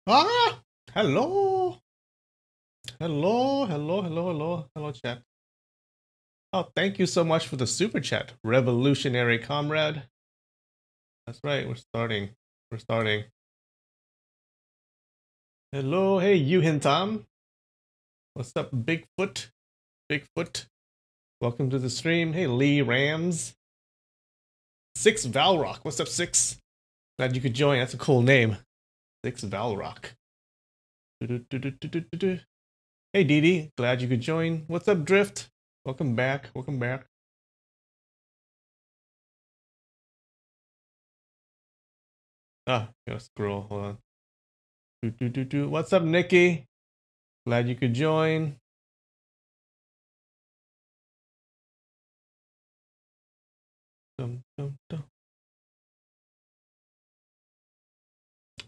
Ah! Hello! Hello, chat. Oh, thank you so much for the super chat, revolutionary comrade. That's right, we're starting. We're starting. Hello, hey, Yuhin Tom. What's up, Bigfoot? Bigfoot. Welcome to the stream. Hey, Lee Rams. Six Valrock. What's up, Six? Glad you could join. That's a cool name. Six Valrock. Hey, Dee Dee. Glad you could join. What's up, Drift? Welcome back. Welcome back. Ah, gotta scroll. Hold on. What's up, Nikki? Glad you could join. Dum, dum, dum.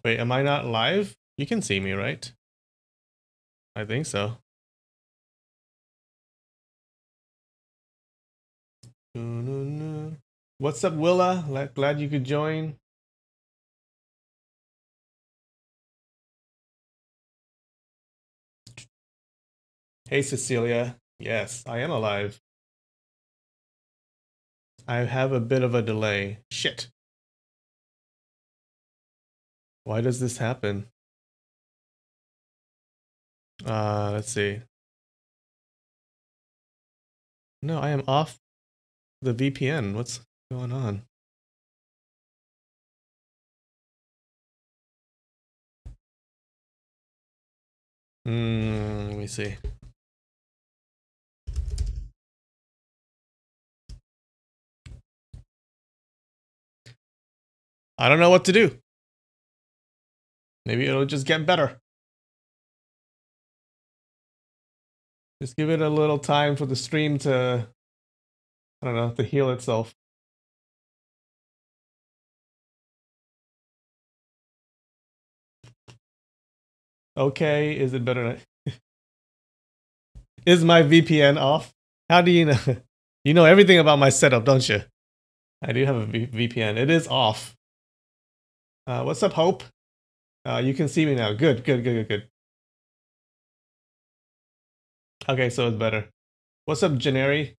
Wait, am I not live? You can see me, right? I think so. What's up, Willa? Glad you could join. Hey, Cecilia. Yes, I am alive. I have a bit of a delay. Shit. Why does this happen? Let's see. No, I am off the VPN. What's going on? Let me see. I don't know what to do. Maybe it'll just get better. Just give it a little time for the stream to, I don't know, to heal itself. Okay, is it better? Is my VPN off? How do you know? You know everything about my setup, don't you? I do have a VPN. It is off. What's up, Hope? You can see me now. Good. Okay, so it's better. What's up, Janeri?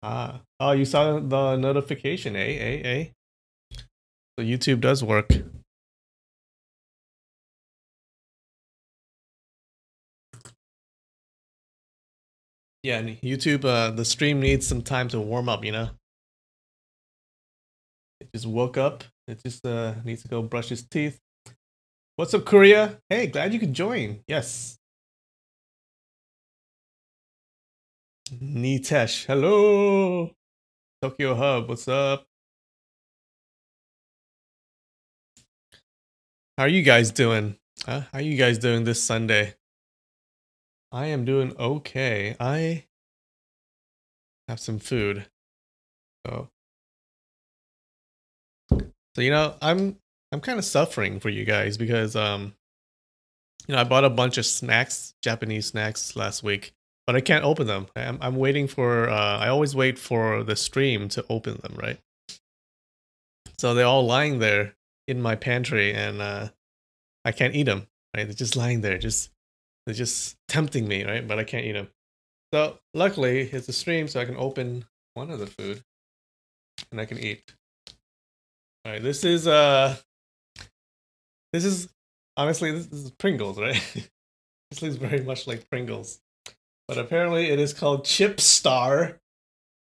Oh, you saw the notification, eh? So YouTube does work. Yeah, and YouTube, the stream needs some time to warm up, you know? It just woke up. It just needs to go brush his teeth. What's up, Korea? Hey, glad you could join. Yes. Nitesh, hello. Tokyo Hub, what's up? How are you guys doing? How are you guys doing this Sunday? I am doing okay. I have some food. So you know, I'm kind of suffering for you guys because you know, I bought a bunch of snacks, Japanese snacks last week, but I can't open them. I'm waiting for I always wait for the stream to open them, right? So they're all lying there in my pantry and I can't eat them, right? They're just lying there, they're just tempting me, right? But I can't eat them. So luckily it's a stream so I can open one of the food and I can eat. All right, this is honestly, this is Pringles, right? This looks very much like Pringles. But apparently it is called Chip Star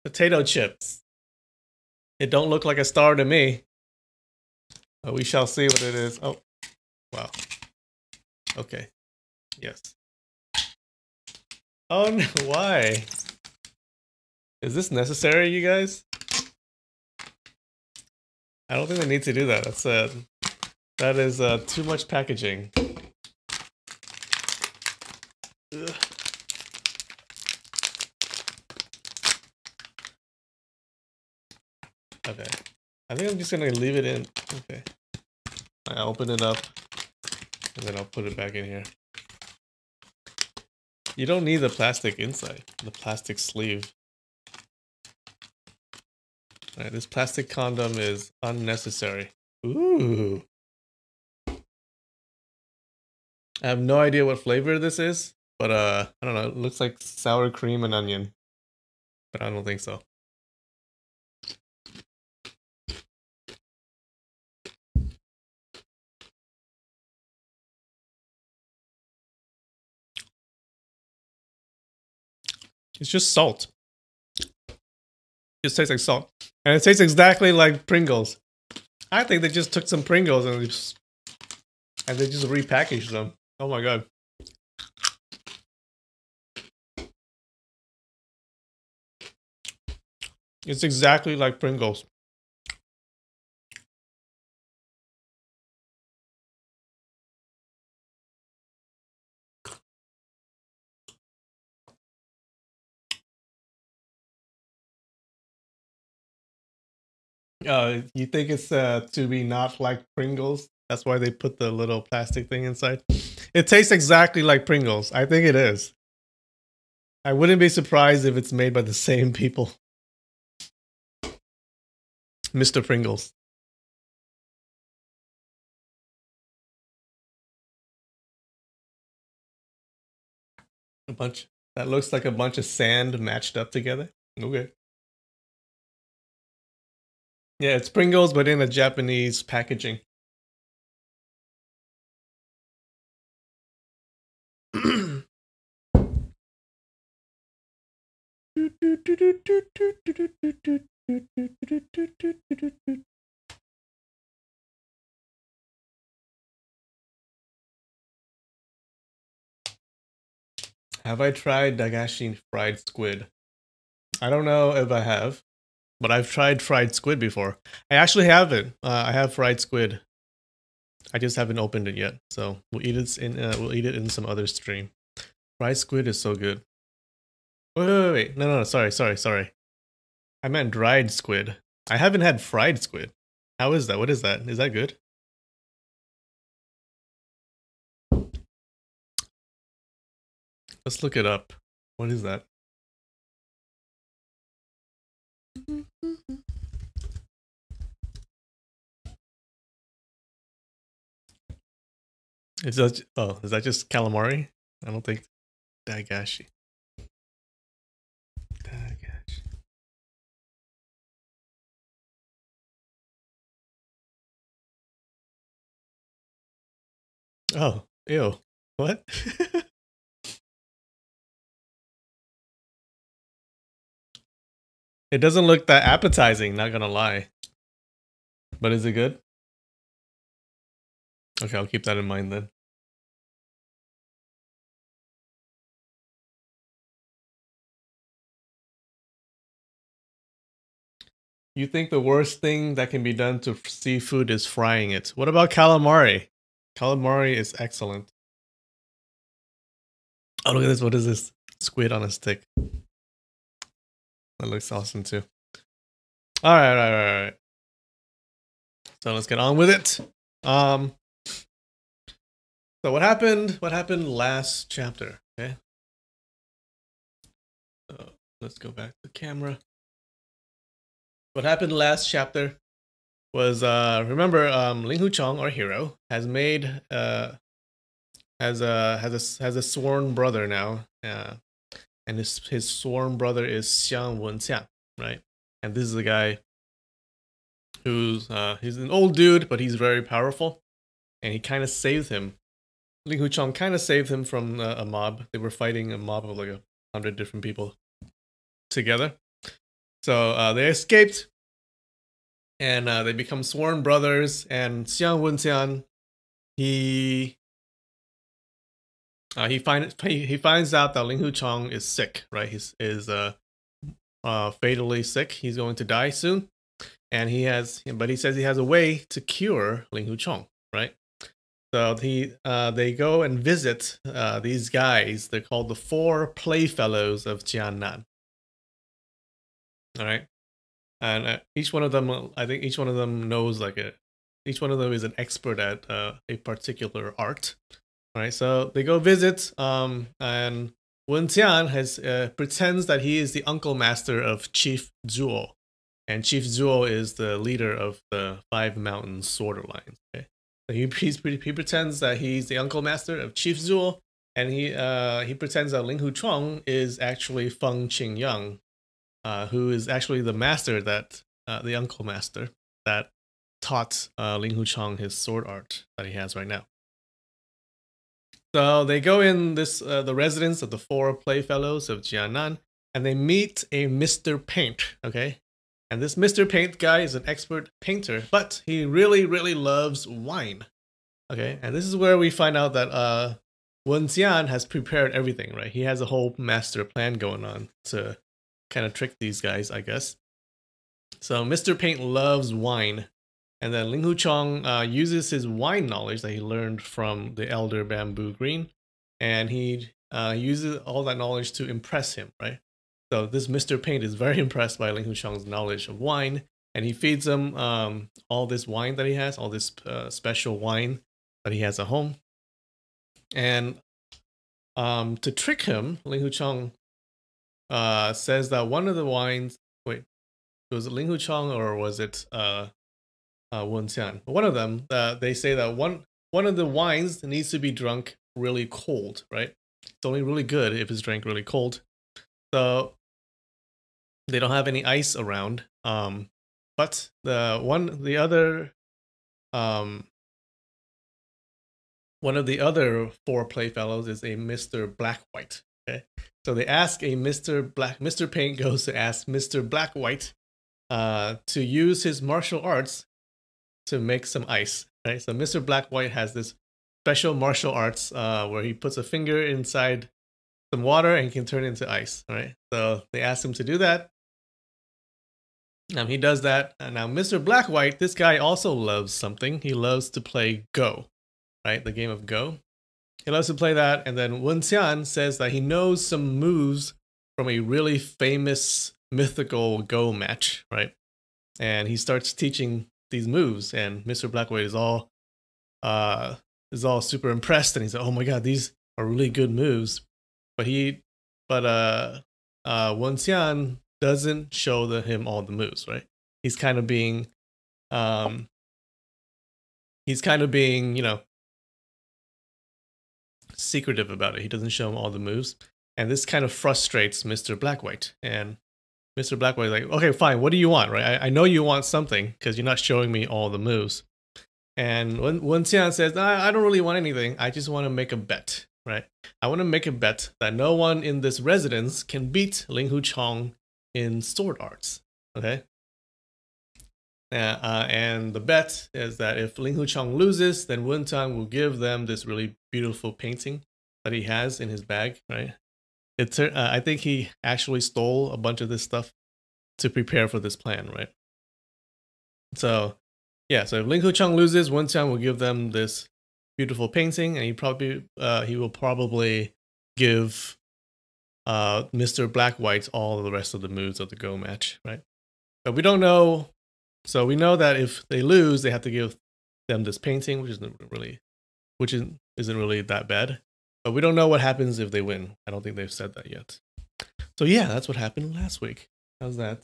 potato chips. It don't look like a star to me. But we shall see what it is. Oh, wow. Okay. Yes. Oh no, why? Is this necessary, you guys? I don't think I need to do that. That is too much packaging. Ugh. Okay. I think I'm just gonna leave it in. Okay. I open it up and then I'll put it back in here. You don't need the plastic inside, the plastic sleeve. Alright, this plastic condom is unnecessary. Ooh. I have no idea what flavor this is, but I don't know. It looks like sour cream and onion, but I don't think so. It's just salt. It just tastes like salt, and it tastes exactly like Pringles. I think they just took some Pringles and they just repackaged them. Oh my god. It's exactly like Pringles. You think it's to be not like Pringles? That's why they put the little plastic thing inside. It tastes exactly like Pringles. I think it is. I wouldn't be surprised if it's made by the same people. Mr. Pringles. A bunch. That looks like a bunch of sand matched up together. Okay. Yeah, it's Pringles, but in a Japanese packaging. Have I tried Dagashi fried squid? I don't know if I have, but I've tried fried squid before. I actually have it. I have fried squid. I just haven't opened it yet, so we'll eat it in some other stream. Fried squid is so good. Wait. No, sorry. I meant dried squid. I haven't had fried squid. How is that? What is that? Is that good? Let's look it up. What is that? Is that just calamari? I don't think Dagashi. Dagashi. Oh, ew. What? It doesn't look that appetizing, not gonna lie. But is it good? Okay, I'll keep that in mind then. You think the worst thing that can be done to seafood is frying it. What about calamari? Calamari is excellent. Oh, look at this. What is this? Squid on a stick. That looks awesome too. All right. So let's get on with it. So what happened? What happened last chapter? Okay. So let's go back to the camera. What happened last chapter was remember Ling Hu Chong, our hero, has made has a sworn brother now, and his sworn brother is Xiang Wenxia, right? And this is the guy who's he's an old dude, but he's very powerful, and he kind of saved him. Ling Hu Chong kind of saved him from a mob. They were fighting a mob of like 100 different people together. So they escaped, and they become sworn brothers. And Xiang Wenxian, he finds out that Ling Hu Chong is sick, right? He is fatally sick. He's going to die soon, and but he says he has a way to cure Ling Hu Chong, right? So they go and visit these guys. They're called the Four Playfellows of Jiannan. All right, and each one of them, I think each one of them knows each one of them is an expert at a particular art. All right, so they go visit, and Wen Tian pretends that he is the uncle master of Chief Zhuo, and Chief Zhuo is the leader of the Five Mountains Sword Alliance. Okay, He pretends that he's the uncle master of Chief Zuo, and he pretends that Ling Hu Chong is actually Feng Qingyang, who is actually the master that the uncle master that taught Ling Hu Chong his sword art that he has right now. So they go in this the residence of the 4 playfellows of Jianan, and they meet a Mr. Paint. Okay, and this Mr. Paint guy is an expert painter, but he really, really loves wine. Okay, and this is where we find out that Wuxia has prepared everything, right? He has a whole master plan going on to kind of trick these guys, I guess. So Mr. Paint loves wine, and then Ling Hu Chong uses his wine knowledge that he learned from the Elder Bamboo Green, and he uses all that knowledge to impress him, right? So this Mr. Paint is very impressed by Ling Hu Chong's knowledge of wine, and he feeds him all this wine that he has, all this special wine that he has at home. And to trick him, Ling Hu Chong says that one of the wines, wait, was it Ling Hu Chong or was it Wen Xian? One of them, they say that one of the wines needs to be drunk really cold, right? It's only really good if it's drank really cold. So they don't have any ice around. But one of the other 4 playfellows is a Mr. Blackwhite. Okay, so they ask Mr. Paint goes to ask Mr. Blackwhite to use his martial arts to make some ice. Right, so Mr. Blackwhite has this special martial arts where he puts a finger inside some water and can turn it into ice. Right, so they ask him to do that. He does that. And now Mr. Blackwhite, this guy also loves something. He loves to play Go, right? The game of Go. He loves to play that. And then Wen Xian says that he knows some moves from a really famous mythical Go match, right? And he starts teaching these moves, and Mr. Blackwhite is all super impressed, and he's like, "Oh my god, these are really good moves." But Wen Xian doesn't show him all the moves, right? He's kind of being, you know, secretive about it. He doesn't show him all the moves, and this kind of frustrates Mr. Blackwhite. And Mr. Blackwhite is like, "Okay, fine. What do you want, right? I know you want something because you're not showing me all the moves." And Wen Xian says, "I don't really want anything. I just want to make a bet, right? I want to make a bet that no one in this residence can beat Ling Hu Chong in sword arts." Okay. And the bet is that if Ling Hu Chong loses, then Wen Xian will give them this really beautiful painting that he has in his bag, right? I think he actually stole a bunch of this stuff to prepare for this plan, right? So, yeah, so if Ling Hu Chong loses, Wen Xian will give them this beautiful painting, and he will probably give Mr. Blackwhite all of the rest of the moves of the Go match, right? But we don't know. So we know that if they lose, they have to give them this painting, which isn't really that bad. But we don't know what happens if they win. I don't think they've said that yet. So yeah, that's what happened last week. How's that?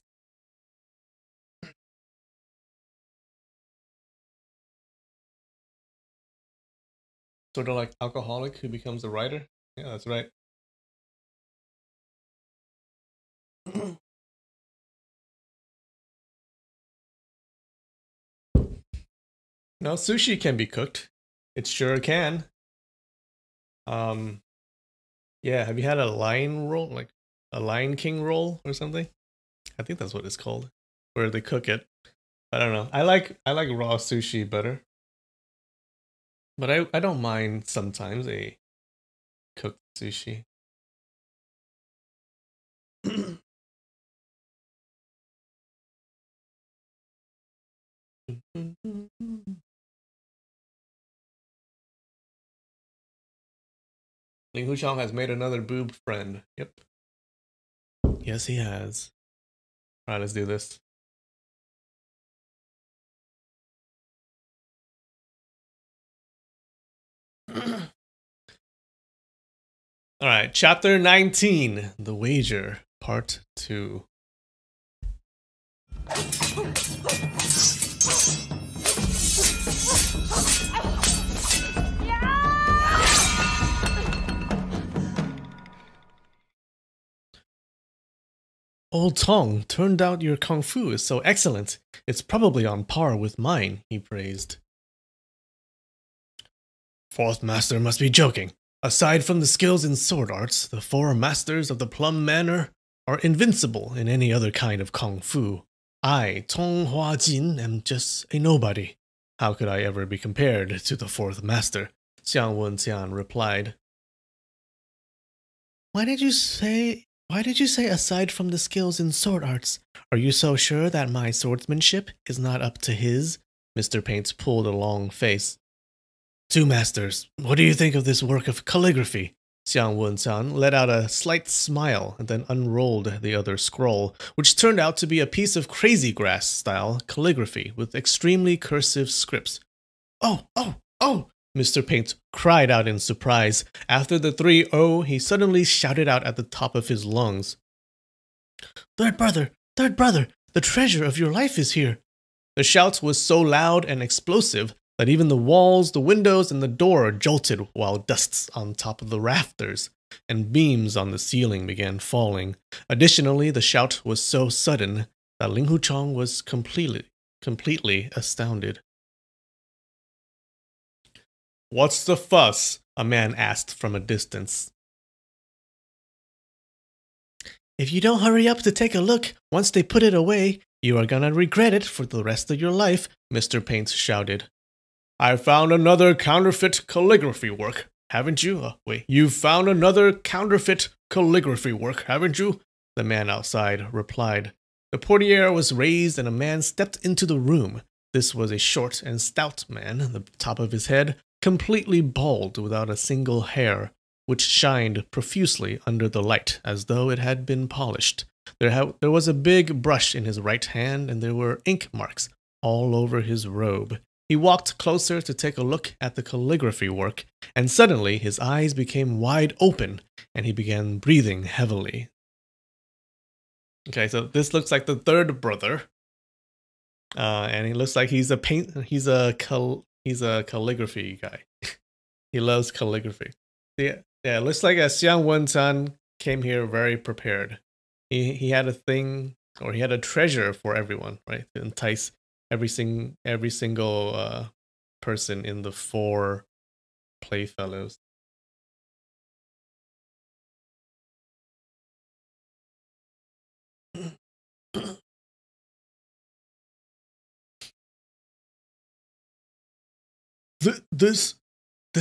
Sort of like alcoholic who becomes a writer. Yeah, that's right. No, sushi can be cooked. It sure can. Yeah, have you had a lion roll, like a Lion King roll or something? I think that's what it's called, where they cook it. I don't know. I like raw sushi better, but I don't mind sometimes a cooked sushi. Ling Hu Chong has made another boob friend. Yep. Yes, he has. All right, let's do this. All right, chapter 19, The Wager, part 2. Old Tong, turned out your kung fu is so excellent. It's probably on par with mine, he praised. Fourth master must be joking. Aside from the skills in sword arts, the four masters of the Plum Manor are invincible in any other kind of kung fu. I, Tong Hua Jin, am just a nobody. How could I ever be compared to the fourth master? Xiang Wenqian replied. Why did you say aside from the skills in sword arts? Are you so sure that my swordsmanship is not up to his? Mr. Paint pulled a long face. Two masters, what do you think of this work of calligraphy? Xiang Wenqian let out a slight smile and then unrolled the other scroll, which turned out to be a piece of crazy grass style calligraphy with extremely cursive scripts. Oh! Mr. Paint cried out in surprise. After the 3 "oh," he suddenly shouted out at the top of his lungs. Third brother, the treasure of your life is here. The shout was so loud and explosive that even the walls, the windows, and the door jolted while dusts on top of the rafters and beams on the ceiling began falling. Additionally, the shout was so sudden that Ling Huchong was completely astounded. What's the fuss? A man asked from a distance. If you don't hurry up to take a look, once they put it away, you are gonna regret it for the rest of your life, Mr. Paint shouted. I found another counterfeit calligraphy work, haven't you? You've found another counterfeit calligraphy work, haven't you? The man outside replied. The portiere was raised and a man stepped into the room. This was a short and stout man, the top of his head completely bald without a single hair, which shined profusely under the light as though it had been polished. There was a big brush in his right hand and there were ink marks all over his robe. He walked closer to take a look at the calligraphy work, and suddenly his eyes became wide open and he began breathing heavily. Okay, so this looks like the third brother. And he looks like he's a calligraphy guy. He loves calligraphy. Yeah, it looks like Xiang Wenqian came here very prepared. He had a thing, or he had a treasure for everyone, right? To entice every single person in the 4 playfellows. This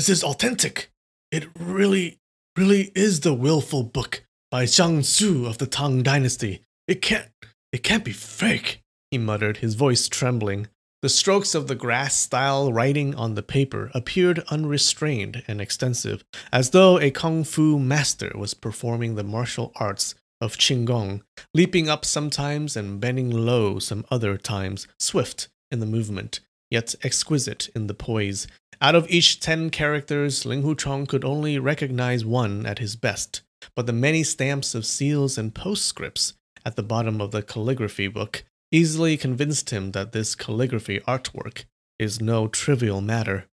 is authentic. It really is the Willful Book by Zhang Su of the Tang Dynasty. It can't be fake, he muttered, his voice trembling. The strokes of the grass-style writing on the paper appeared unrestrained and extensive, as though a kung fu master was performing the martial arts of Qinggong, leaping up sometimes and bending low some other times, swift in the movement, yet exquisite in the poise. Out of each 10 characters, Ling Huchong could only recognize one at his best, but the many stamps of seals and postscripts at the bottom of the calligraphy book easily convinced him that this calligraphy artwork is no trivial matter.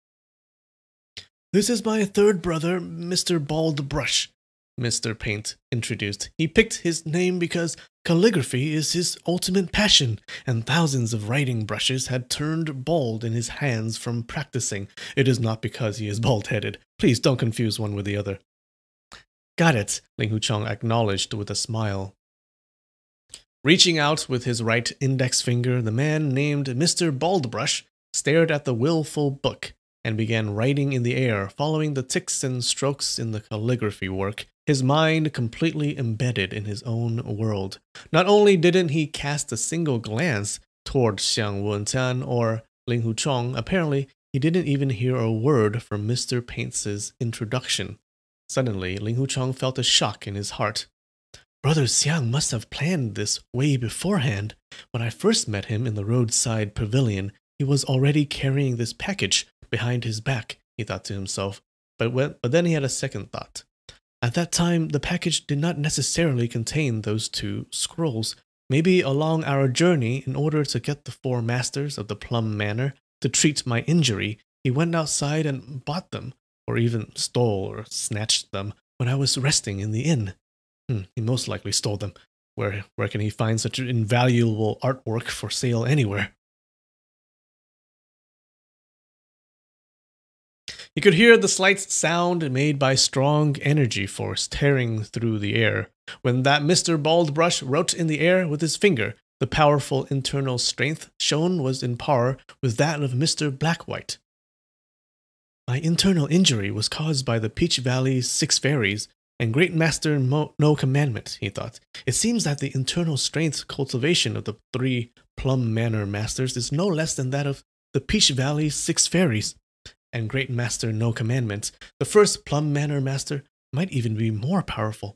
This is my third brother, Mr. Bald Brush, Mr. Paint introduced. He picked his name because calligraphy is his ultimate passion, and thousands of writing brushes had turned bald in his hands from practicing. It is not because he is bald-headed. Please don't confuse one with the other. Got it, Ling Huchong acknowledged with a smile. Reaching out with his right index finger, the man named Mr. Baldbrush stared at the willful book and began writing in the air, following the ticks and strokes in the calligraphy work, his mind completely embedded in his own world. Not only didn't he cast a single glance toward Xiang Wenqian or Ling Huchong, apparently he didn't even hear a word from Mr. Paints' introduction. Suddenly, Ling Huchong felt a shock in his heart. Brother Xiang must have planned this way beforehand. When I first met him in the roadside pavilion, he was already carrying this package behind his back, he thought to himself. But then he had a second thought. At that time, the package did not necessarily contain those 2 scrolls. Maybe along our journey, in order to get the 4 masters of the Plum Manor to treat my injury, he went outside and bought them, or even stole or snatched them when I was resting in the inn. He most likely stole them. Where can he find such invaluable artwork for sale anywhere? He could hear the slight sound made by strong energy force tearing through the air. When that Mr. Baldbrush wrote in the air with his finger, the powerful internal strength shown was in par with that of Mr. Blackwhite. My internal injury was caused by the Peach Valley's 6 fairies and Great Master No Commandment, he thought. It seems that the internal strength cultivation of the 3 Plum Manor Masters is no less than that of the Peach Valley's 6 fairies and Great Master No Commandment. The first Plum Manor Master might even be more powerful.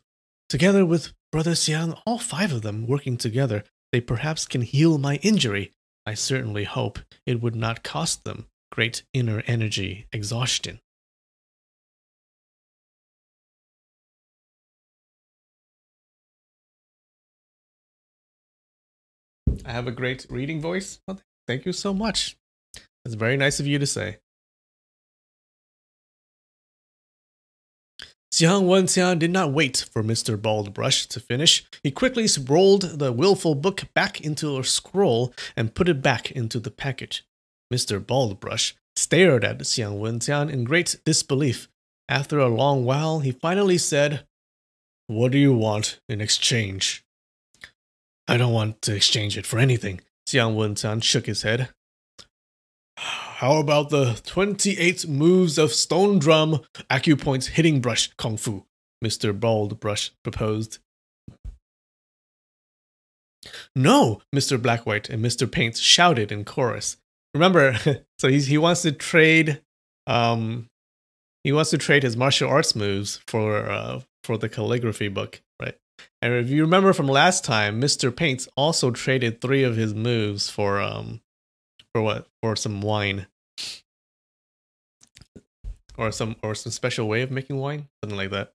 Together with Brother Xiang, all 5 of them working together, they perhaps can heal my injury. I certainly hope it would not cost them great inner energy exhaustion. I have a great reading voice. Well, thank you so much. That's very nice of you to say. Xiang Wenxian did not wait for Mr. Baldbrush to finish. He quickly rolled the willful book back into a scroll and put it back into the package. Mr. Baldbrush stared at Xiang Wenxian in great disbelief. After a long while, he finally said, "What do you want in exchange?" "I don't want to exchange it for anything." Xiang Wenxian shook his head. "How about the 28 moves of Stone Drum Acupoint Hitting Brush Kung Fu?" Mr. Baldbrush proposed. "No!" Mr. Blackwhite and Mr. Paint shouted in chorus. Remember, so he wants to trade his martial arts moves for the calligraphy book, right? And if you remember from last time, Mr. Paint also traded 3 of his moves for what? For some wine. Or some special way of making wine? Something like that.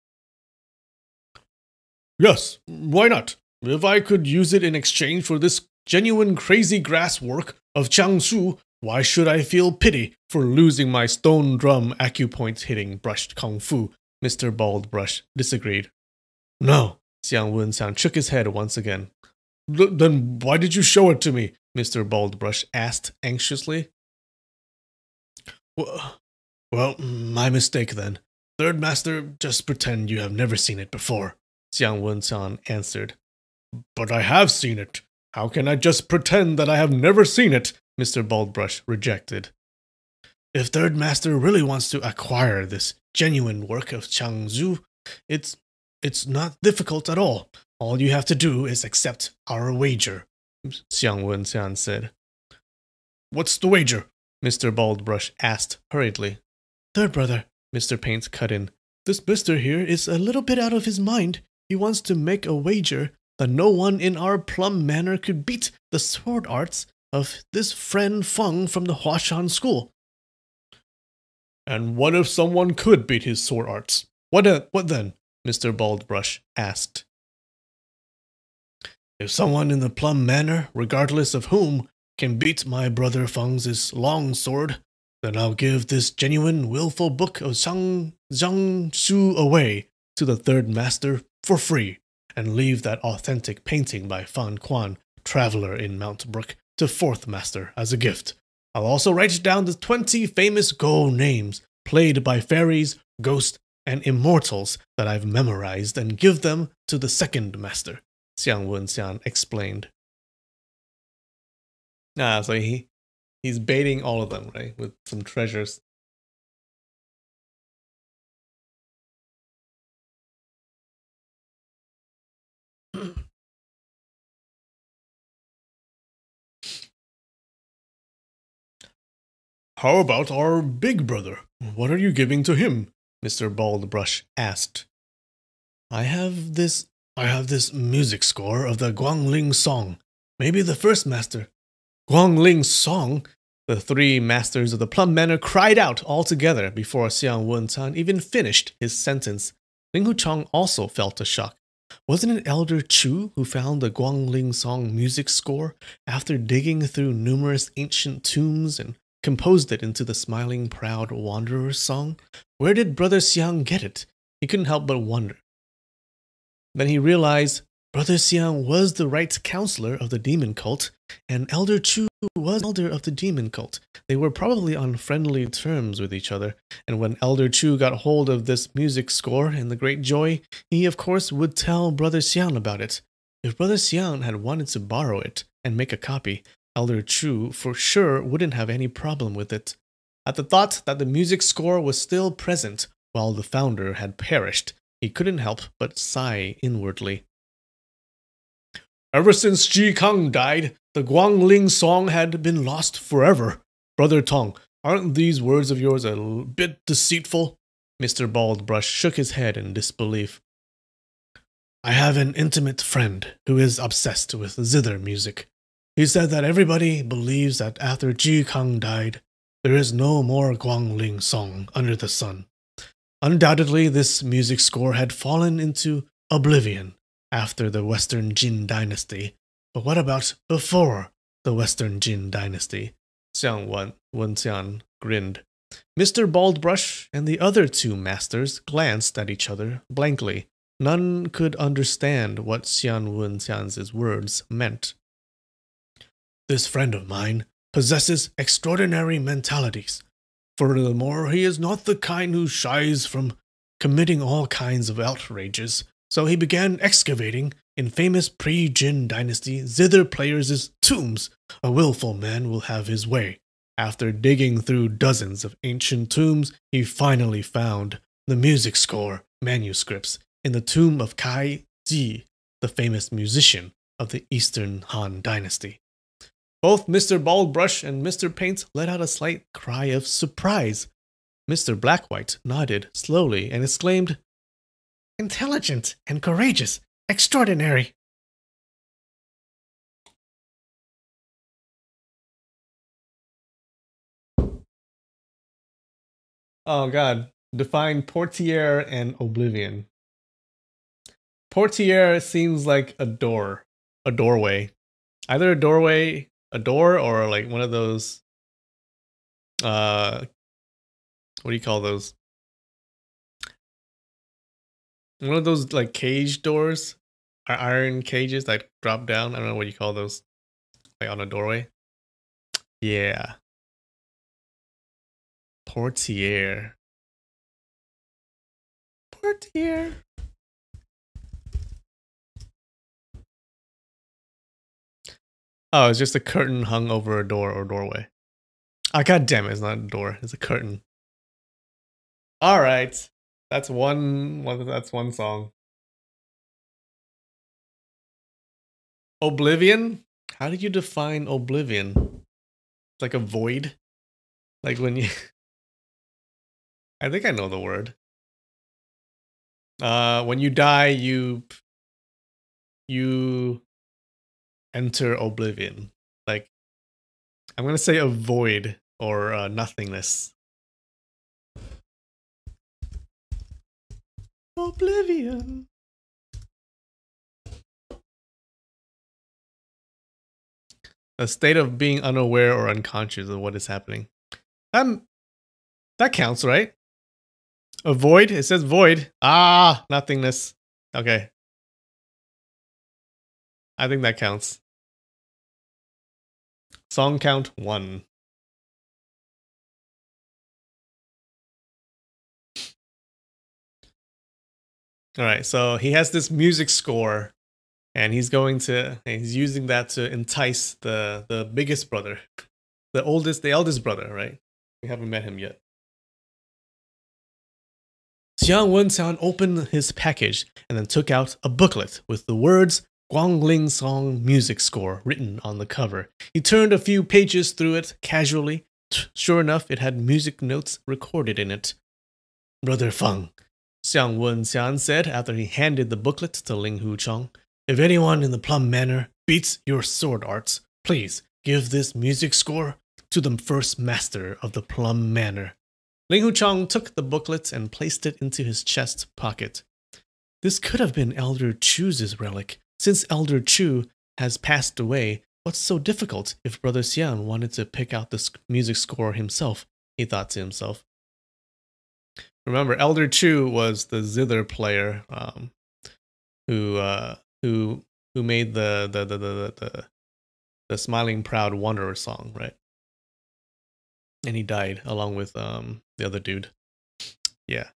"Yes, why not? If I could use it in exchange for this genuine crazy grass work of Jiangsu, why should I feel pity for losing my stone drum acupoint hitting brushed kung fu?" Mr. Baldbrush disagreed. "No." Xiang Wenxian shook his head once again. Then why did you show it to me?" Mr. Baldbrush asked anxiously. Well, my mistake then. Third Master, just pretend you have never seen it before," Xiang Wenxian answered. "But I have seen it. How can I just pretend that I have never seen it?" Mr. Baldbrush rejected. "If Third Master really wants to acquire this genuine work of Changzhu, it's not difficult at all. All you have to do is accept our wager," Xiang Wenxian said. "What's the wager?" Mr. Baldbrush asked hurriedly. "Third brother," Mr. Paint cut in, "this mister here is a little bit out of his mind. He wants to make a wager that no one in our Plum Manor could beat the sword arts of this friend Feng from the Huashan school." "And what if someone could beat his sword arts? What then?" Mr. Baldbrush asked. "If someone in the Plum Manor, regardless of whom, can beat my brother Feng's long sword, then I'll give this genuine willful book of Jiangsu away to the Third Master for free, and leave that authentic painting by Fan Quan, Traveler in Mount Brook, to Fourth Master as a gift. I'll also write down the 20 famous Go names, played by fairies, ghosts, and immortals that I've memorized, and give them to the Second Master," Xiang Wenxian explained. So he's baiting all of them, right, with some treasures. "How about our big brother? What are you giving to him?" Mr. Baldbrush asked. I have this music score of the Guangling song. Maybe the First Master." "Guangling song?" The 3 masters of the Plum Manor cried out all together before Xiang Wenxian even finished his sentence. Ling Huchang also felt a shock. Wasn't it Elder Chu who found the Guangling song music score after digging through numerous ancient tombs and composed it into the Smiling Proud Wanderer's song? Where did Brother Xiang get it? He couldn't help but wonder. Then he realized Brother Xiang was the right counselor of the demon cult, and Elder Chu was elder of the demon cult. They were probably on friendly terms with each other, and when Elder Chu got hold of this music score in the Great Joy, he of course would tell Brother Xiang about it. If Brother Xiang had wanted to borrow it and make a copy, Elder Chu for sure wouldn't have any problem with it. At the thought that the music score was still present while the founder had perished, he couldn't help but sigh inwardly. Ever since Ji Kang died, the Guangling song had been lost forever. Brother Tong, aren't these words of yours a bit deceitful? Mr. Baldbrush shook his head in disbelief. I have an intimate friend who is obsessed with zither music. He said that everybody believes that after Ji Kang died, there is no more Guangling song under the sun. Undoubtedly, this music score had fallen into oblivion after the Western Jin dynasty. But what about before the Western Jin dynasty? Xiang Wenxian grinned. Mr. Baldbrush and the other two masters glanced at each other blankly. None could understand what Xian Wenxian's words meant. This friend of mine possesses extraordinary mentalities. Furthermore, he is not the kind who shies from committing all kinds of outrages, so he began excavating in famous pre-Jin dynasty zither players' tombs. A willful man will have his way. After digging through dozens of ancient tombs, he finally found the music score manuscripts in the tomb of Kai Ji, the famous musician of the Eastern Han dynasty. Both Mr. Baldbrush and Mr. Paint let out a slight cry of surprise. Mr. Blackwhite nodded slowly and exclaimed, Intelligent and courageous, extraordinary. Oh god, define portiere and oblivion. Portiere seems like a door, a doorway. Either a doorway, a door, or like one of those, what do you call those? One of those like cage doors, iron cages that drop down. I don't know what you call those, like on a doorway. Yeah. Portiere. Portiere. Oh, it's just a curtain hung over a door or doorway. Ah, god damn it, it's not a door, it's a curtain. Alright. That's one song. Oblivion? How did you define oblivion? Like a void? Like when you I think I know the word. When you die, you enter oblivion. Like, I'm gonna say a void or nothingness. Oblivion. A state of being unaware or unconscious of what is happening. That counts, right? A void? It says void. Ah, nothingness. Okay. I think that counts. Song count 1. Alright, so he has this music score, and he's using that to entice the biggest brother. The eldest brother, right? We haven't met him yet. Xiang Wenxian opened his package and then took out a booklet with the words Guangling Song Music Score written on the cover. He turned a few pages through it casually. Sure enough, it had music notes recorded in it. Brother Feng, Xiang Wenxian said after he handed the booklet to Ling Huchang, if anyone in the Plum Manor beats your sword arts, please give this music score to the first master of the Plum Manor. Ling Huchang took the booklet and placed it into his chest pocket. This could have been Elder Chu's relic. Since Elder Chu has passed away, what's so difficult if Brother Xian wanted to pick out this music score himself, he thought to himself. Remember, Elder Chu was the zither player who who made the Smiling Proud Wanderer song, right? And he died along with the other dude. Yeah.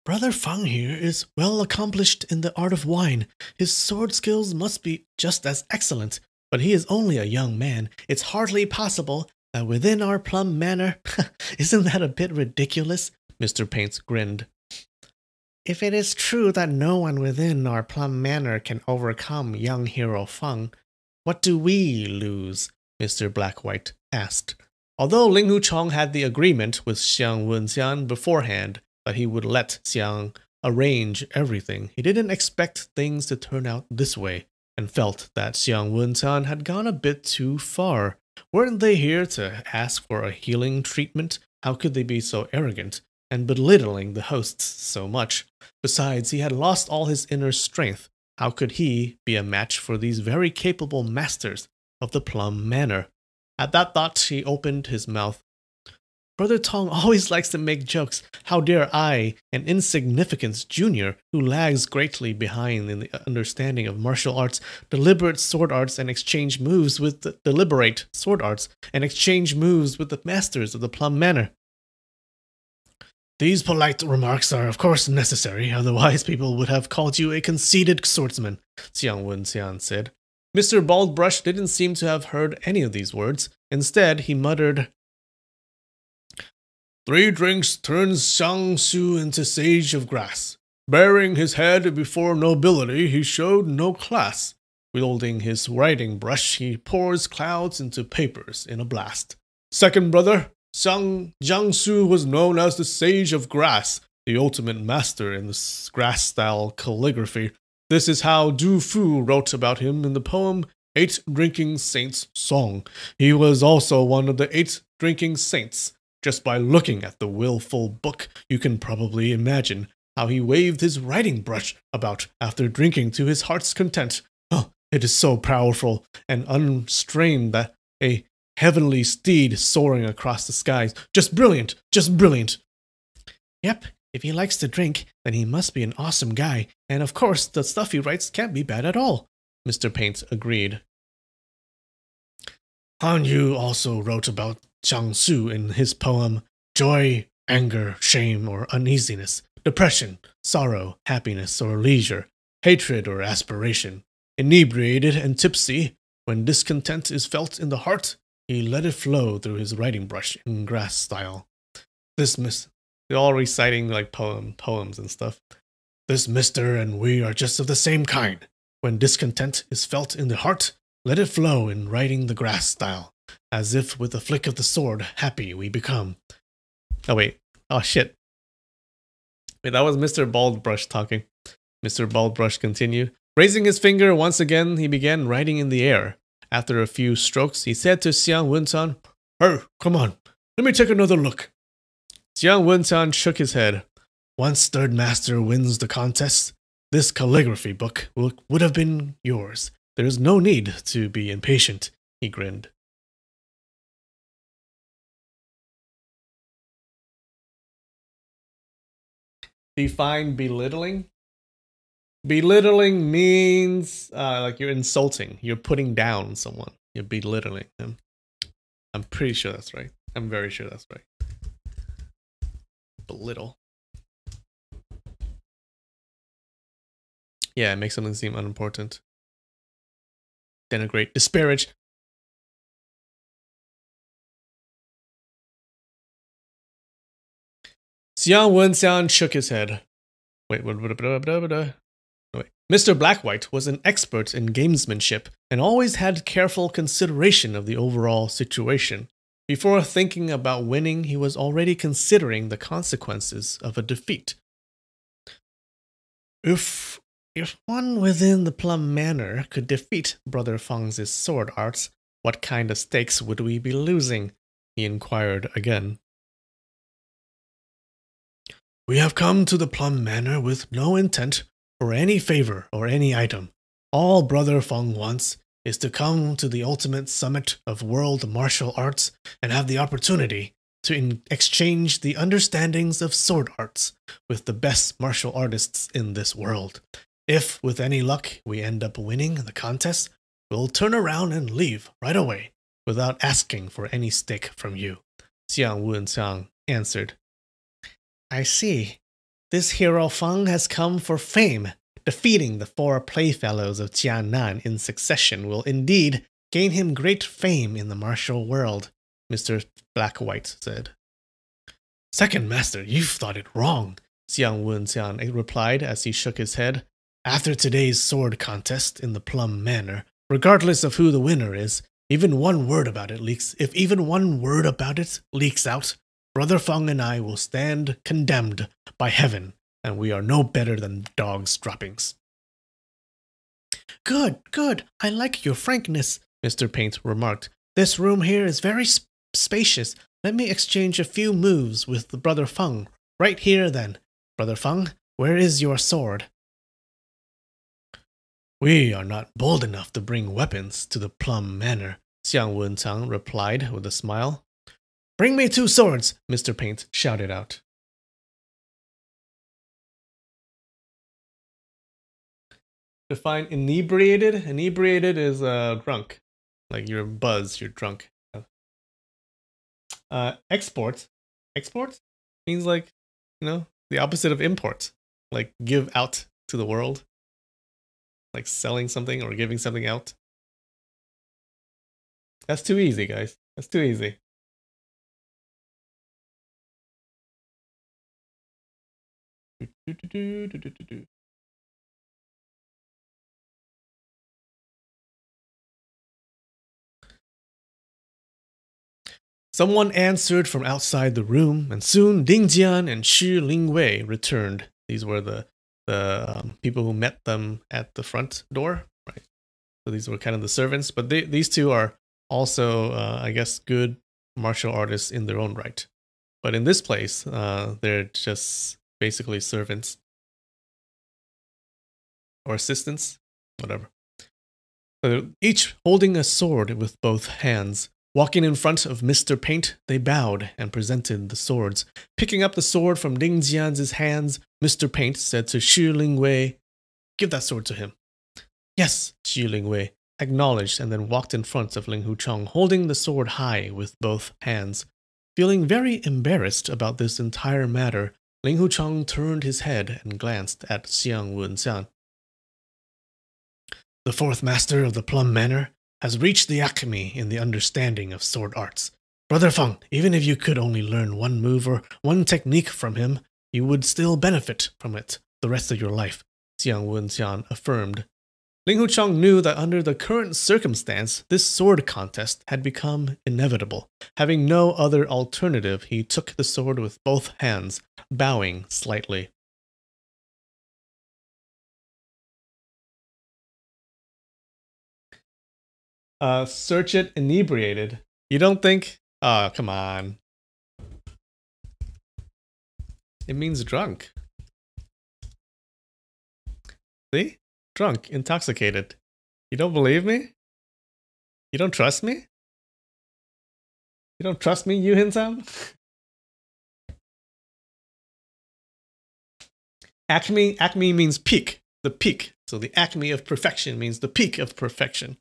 Brother Fang here is well accomplished in the art of wine. His sword skills must be just as excellent, but he is only a young man. It's hardly possible that within our Plum Manor... Isn't that a bit ridiculous? Mr. Paints grinned. If it is true that no one within our Plum Manor can overcome young hero Feng, what do we lose? Mr. Blackwhite asked. Although Ling Huchong had the agreement with Xiang Wenxian beforehand that he would let Xiang arrange everything, he didn't expect things to turn out this way, and felt that Xiang Wenxian had gone a bit too far. Weren't they here to ask for a healing treatment? How could they be so arrogant and belittling the hosts so much? Besides, he had lost all his inner strength. How could he be a match for these very capable masters of the Plum Manor? At that thought, he opened his mouth. Brother Tong always likes to make jokes. How dare I, an insignificant junior who lags greatly behind in the understanding of martial arts, deliberate sword arts, and exchange moves with the masters of the Plum Manor. These polite remarks are of course necessary, otherwise people would have called you a conceited swordsman, Xiang Wenxian said. Mr. Baldbrush didn't seem to have heard any of these words. Instead, he muttered, 3 drinks turns Xiang Su into sage of grass. Bearing his head before nobility, he showed no class. Wielding his writing brush, he pours clouds into papers in a blast. Second brother, Jiang Su was known as the Sage of Grass, the ultimate master in the grass-style calligraphy. This is how Du Fu wrote about him in the poem 8 Drinking Saints' Song. He was also one of the 8 Drinking Saints. Just by looking at the willful book, you can probably imagine how he waved his writing brush about after drinking to his heart's content. Oh, it is so powerful and unstrained that a heavenly steed soaring across the skies. Just brilliant, just brilliant. Yep, if he likes to drink, then he must be an awesome guy. And of course, the stuff he writes can't be bad at all, Mr. Paints agreed. Han Yu also wrote about Jiang Su in his poem Joy, Anger, Shame, or Uneasiness, Depression, Sorrow, Happiness, or Leisure, Hatred, or Aspiration. Inebriated and tipsy, when discontent is felt in the heart, he let it flow through his writing brush in grass style. They're all reciting like poems and stuff. This mister and we are just of the same kind. When discontent is felt in the heart, let it flow in writing the grass style. As if with a flick of the sword, happy we become. Oh wait. Oh shit. Wait, that was Mr. Baldbrush talking. Mr. Baldbrush continued. Raising his finger once again, he began writing in the air. After a few strokes, he said to Xiang Wenxian, "Hey, come on, let me take another look." Xiang Wenxian shook his head. Once third master wins the contest, this calligraphy book would have been yours. There is no need to be impatient, he grinned. Define belittling? Belittling means like you're insulting. You're putting down someone. You're belittling them. I'm pretty sure that's right. I'm very sure that's right. Belittle. Yeah, it makes something seem unimportant. Denigrate. Disparage. Xiang Wenxian shook his head. Wait. Mr. Blackwhite was an expert in gamesmanship and always had careful consideration of the overall situation. Before thinking about winning, he was already considering the consequences of a defeat. If one within the Plum Manor could defeat Brother Feng's sword arts, what kind of stakes would we be losing? He inquired again. We have come to the Plum Manor with no intent for any favor or any item. All Brother Feng wants is to come to the ultimate summit of world martial arts and have the opportunity to exchange the understandings of sword arts with the best martial artists in this world. If, with any luck, we end up winning the contest, we'll turn around and leave right away without asking for any stake from you. Xiang Wenxiang answered. I see. This hero Feng has come for fame. Defeating the 4 playfellows of Jiannan in succession will indeed gain him great fame in the martial world, Mr. Black-White said. Second Master, you've thought it wrong, Xiang Wenxiang replied as he shook his head. After today's sword contest in the Plum Manor, regardless of who the winner is, if even one word about it leaks out, Brother Feng and I will stand condemned by heaven, and we are no better than dogs' droppings. Good. I like your frankness, Mr. Paint remarked. This room here is very spacious. Let me exchange a few moves with the Brother Feng. Right here, then. Brother Feng, where is your sword? We are not bold enough to bring weapons to the Plum Manor, Xiang Wenxiang replied with a smile. Bring me 2 swords, Mr. Paint shouted out. Define inebriated. Inebriated is drunk. Like you're buzzed, you're drunk. Export. Export means like, the opposite of import. Like give out to the world. Like selling something or giving something out. That's too easy, guys. That's too easy. Someone answered from outside the room, and soon Ding Jian and Shi Lingwei returned. These were the people who met them at the front door, right? So these were kind of the servants, but these two are also, I guess, good martial artists in their own right. But in this place, they're just basically servants or assistants, whatever. Each holding a sword with both hands. Walking in front of Mr. Paint, they bowed and presented the swords. Picking up the sword from Ding Jian's hands, Mr. Paint said to Shi Lingwei, "Give that sword to him." "Yes," Shi Lingwei acknowledged and then walked in front of Ling Hucheng, holding the sword high with both hands. Feeling very embarrassed about this entire matter, Ling Hucheng turned his head and glanced at Xiang Wenxiang. The 4th Master of the Plum Manor has reached the acme in the understanding of sword arts. Brother Feng, even if you could only learn one move or one technique from him, you would still benefit from it the rest of your life, Xiang Wenxiang affirmed. Ling Hucheng knew that under the current circumstance, this sword contest had become inevitable. Having no other alternative, he took the sword with both hands, bowing slightly. Search it inebriated. You don't think? Oh, come on. It means drunk. See? Drunk, intoxicated. You don't believe me? You don't trust me? You don't trust me, Yu Hin-san? Acme means peak. The peak. So the acme of perfection means the peak of perfection.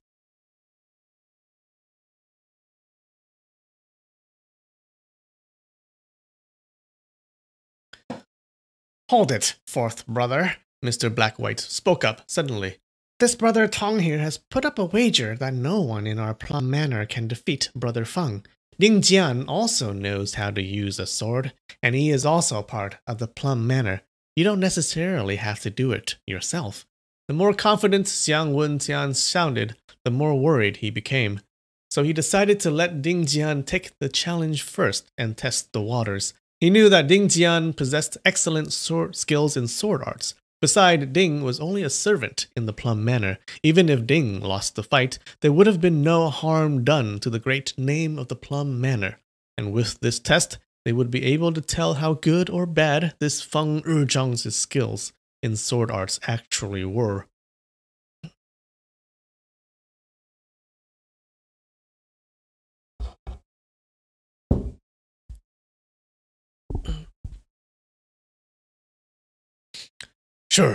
Hold it, 4th brother, Mr. Black-White spoke up suddenly. This Brother Tong here has put up a wager that no one in our Plum Manor can defeat Brother Feng. Ding Jian also knows how to use a sword, and he is also part of the Plum Manor. You don't necessarily have to do it yourself. The more confident Xiang Wenxiang sounded, the more worried he became. So he decided to let Ding Jian take the challenge first and test the waters. He knew that Ding Jian possessed excellent skills in sword arts. Besides, Ding was only a servant in the Plum Manor. Even if Ding lost the fight, there would have been no harm done to the great name of the Plum Manor. And with this test, they would be able to tell how good or bad this Feng Zhang's skills in sword arts actually were.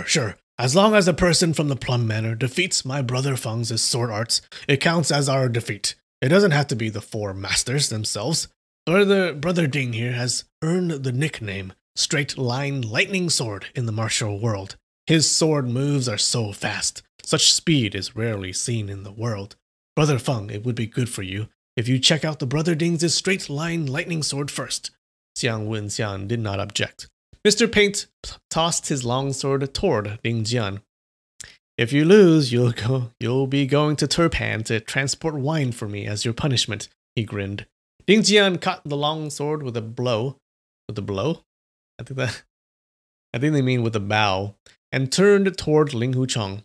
Sure. As long as a person from the Plum Manor defeats my brother Feng's sword arts, it counts as our defeat. It doesn't have to be the four masters themselves. Brother Ding here has earned the nickname Straight Line Lightning Sword in the martial world. His sword moves are so fast. Such speed is rarely seen in the world. Brother Feng, it would be good for you if you check out the Brother Ding's Straight Line Lightning Sword first. Xiang Wenxian did not object. Mr. Paint tossed his long sword toward Ding Jian. If you lose, you'll be going to Turpan to transport wine for me as your punishment, he grinned. Ding Jian caught the long sword with a blow. With a blow? I think they mean with a bow, and turned toward Ling Huchong.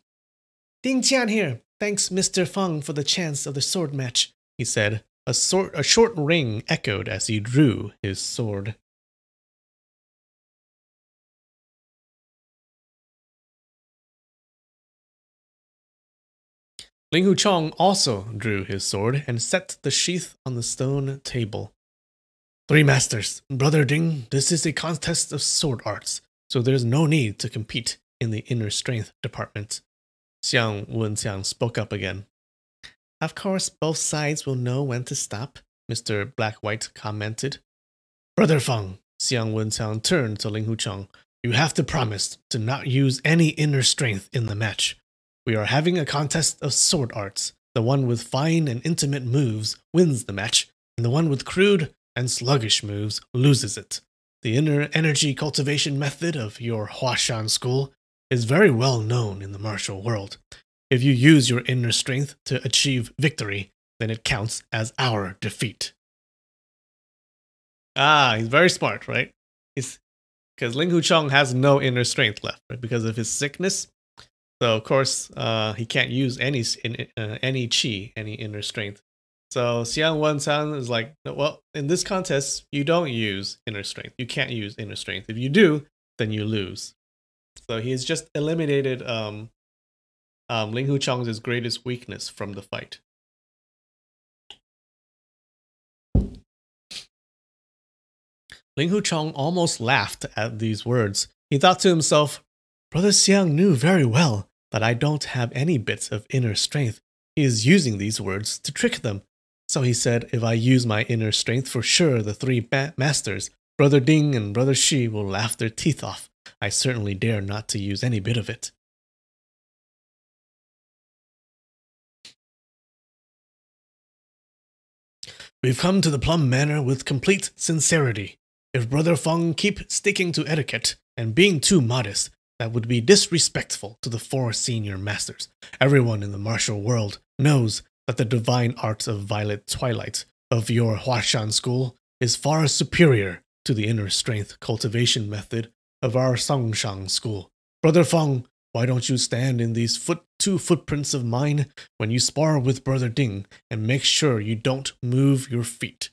Ding Jian here. Thanks, Mr. Feng, for the chance of the sword match, he said. A short ring echoed as he drew his sword. Ling Huchong also drew his sword and set the sheath on the stone table. Three masters. Brother Ding, this is a contest of sword arts, so there's no need to compete in the inner strength department. Xiang Wenxiang spoke up again. Of course, both sides will know when to stop, Mr. Black-White commented. Brother Feng, Xiang Wenxiang turned to Ling Huchong. You have to promise to not use any inner strength in the match. We are having a contest of sword arts. The one with fine and intimate moves wins the match, and the one with crude and sluggish moves loses it. The inner energy cultivation method of your Huashan school is very well known in the martial world. If you use your inner strength to achieve victory, then it counts as our defeat. He's very smart, right? Because Ling Huchong has no inner strength left, right? Because of his sickness. So of course, he can't use any chi, any inner strength. So Xiang Wenxiang is like, well, in this contest, you don't use inner strength. You can't use inner strength. If you do, then you lose. So he has just eliminated Ling Huchong's greatest weakness from the fight. Ling Huchong almost laughed at these words. He thought to himself, Brother Xiang knew very well that I don't have any bits of inner strength. He is using these words to trick them. So he said, if I use my inner strength, for sure the three masters, Brother Ding and Brother Shi, will laugh their teeth off. I certainly dare not to use any bit of it. We've come to the Plum Manor with complete sincerity. If Brother Feng keep sticking to etiquette and being too modest, that would be disrespectful to the four senior masters. Everyone in the martial world knows that the divine arts of Violet Twilight of your Huashan school is far superior to the inner strength cultivation method of our Songshang school. Brother Feng, why don't you stand in these two footprints of mine when you spar with Brother Ding and make sure you don't move your feet?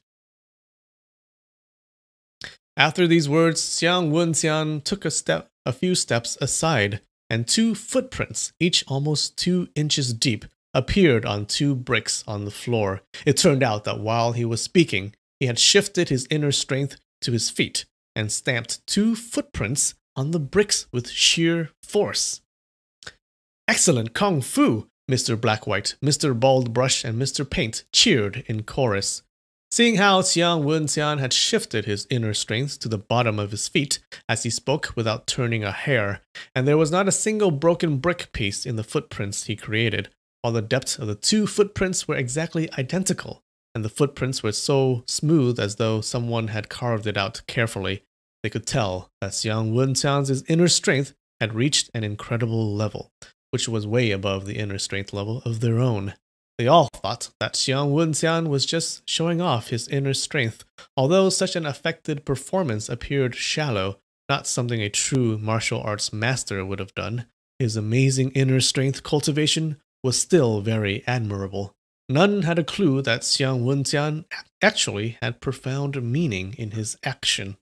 After these words, Xiang Wenxian took a few steps aside, and two footprints, each almost 2 inches deep, appeared on 2 bricks on the floor. It turned out that while he was speaking, he had shifted his inner strength to his feet and stamped 2 footprints on the bricks with sheer force. Excellent Kung Fu! Mr. Black-White, Mr. Bald Brush, and Mr. Paint cheered in chorus. Seeing how Xiang Wenxian had shifted his inner strength to the bottom of his feet as he spoke without turning a hair, and there was not a single broken brick piece in the footprints he created, while the depth of the 2 footprints were exactly identical, and the footprints were so smooth as though someone had carved it out carefully, they could tell that Xiang Wenxian's inner strength had reached an incredible level, which was way above the inner strength level of their own. They all thought that Xiang Wenxian was just showing off his inner strength, although such an affected performance appeared shallow, not something a true martial arts master would have done. His amazing inner strength cultivation was still very admirable. None had a clue that Xiang Wenxian actually had profound meaning in his action.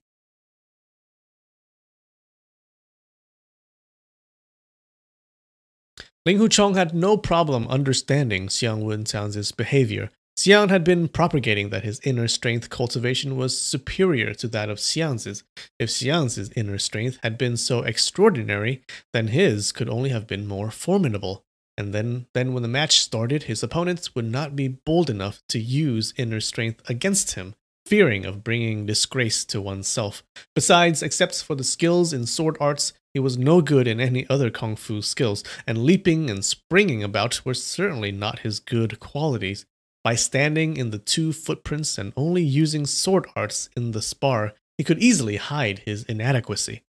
Ling Huchong had no problem understanding Xiang Wenxian's behavior, Xiang had been propagating that his inner strength cultivation was superior to that of Xiang's. If Xiang's inner strength had been so extraordinary, then his could only have been more formidable. And then when the match started, his opponents would not be bold enough to use inner strength against him, fearing of bringing disgrace to oneself. Besides, except for the skills in sword arts, he was no good in any other kung fu skills, and leaping and springing about were certainly not his good qualities. By standing in the two footprints and only using sword arts in the spar, he could easily hide his inadequacy.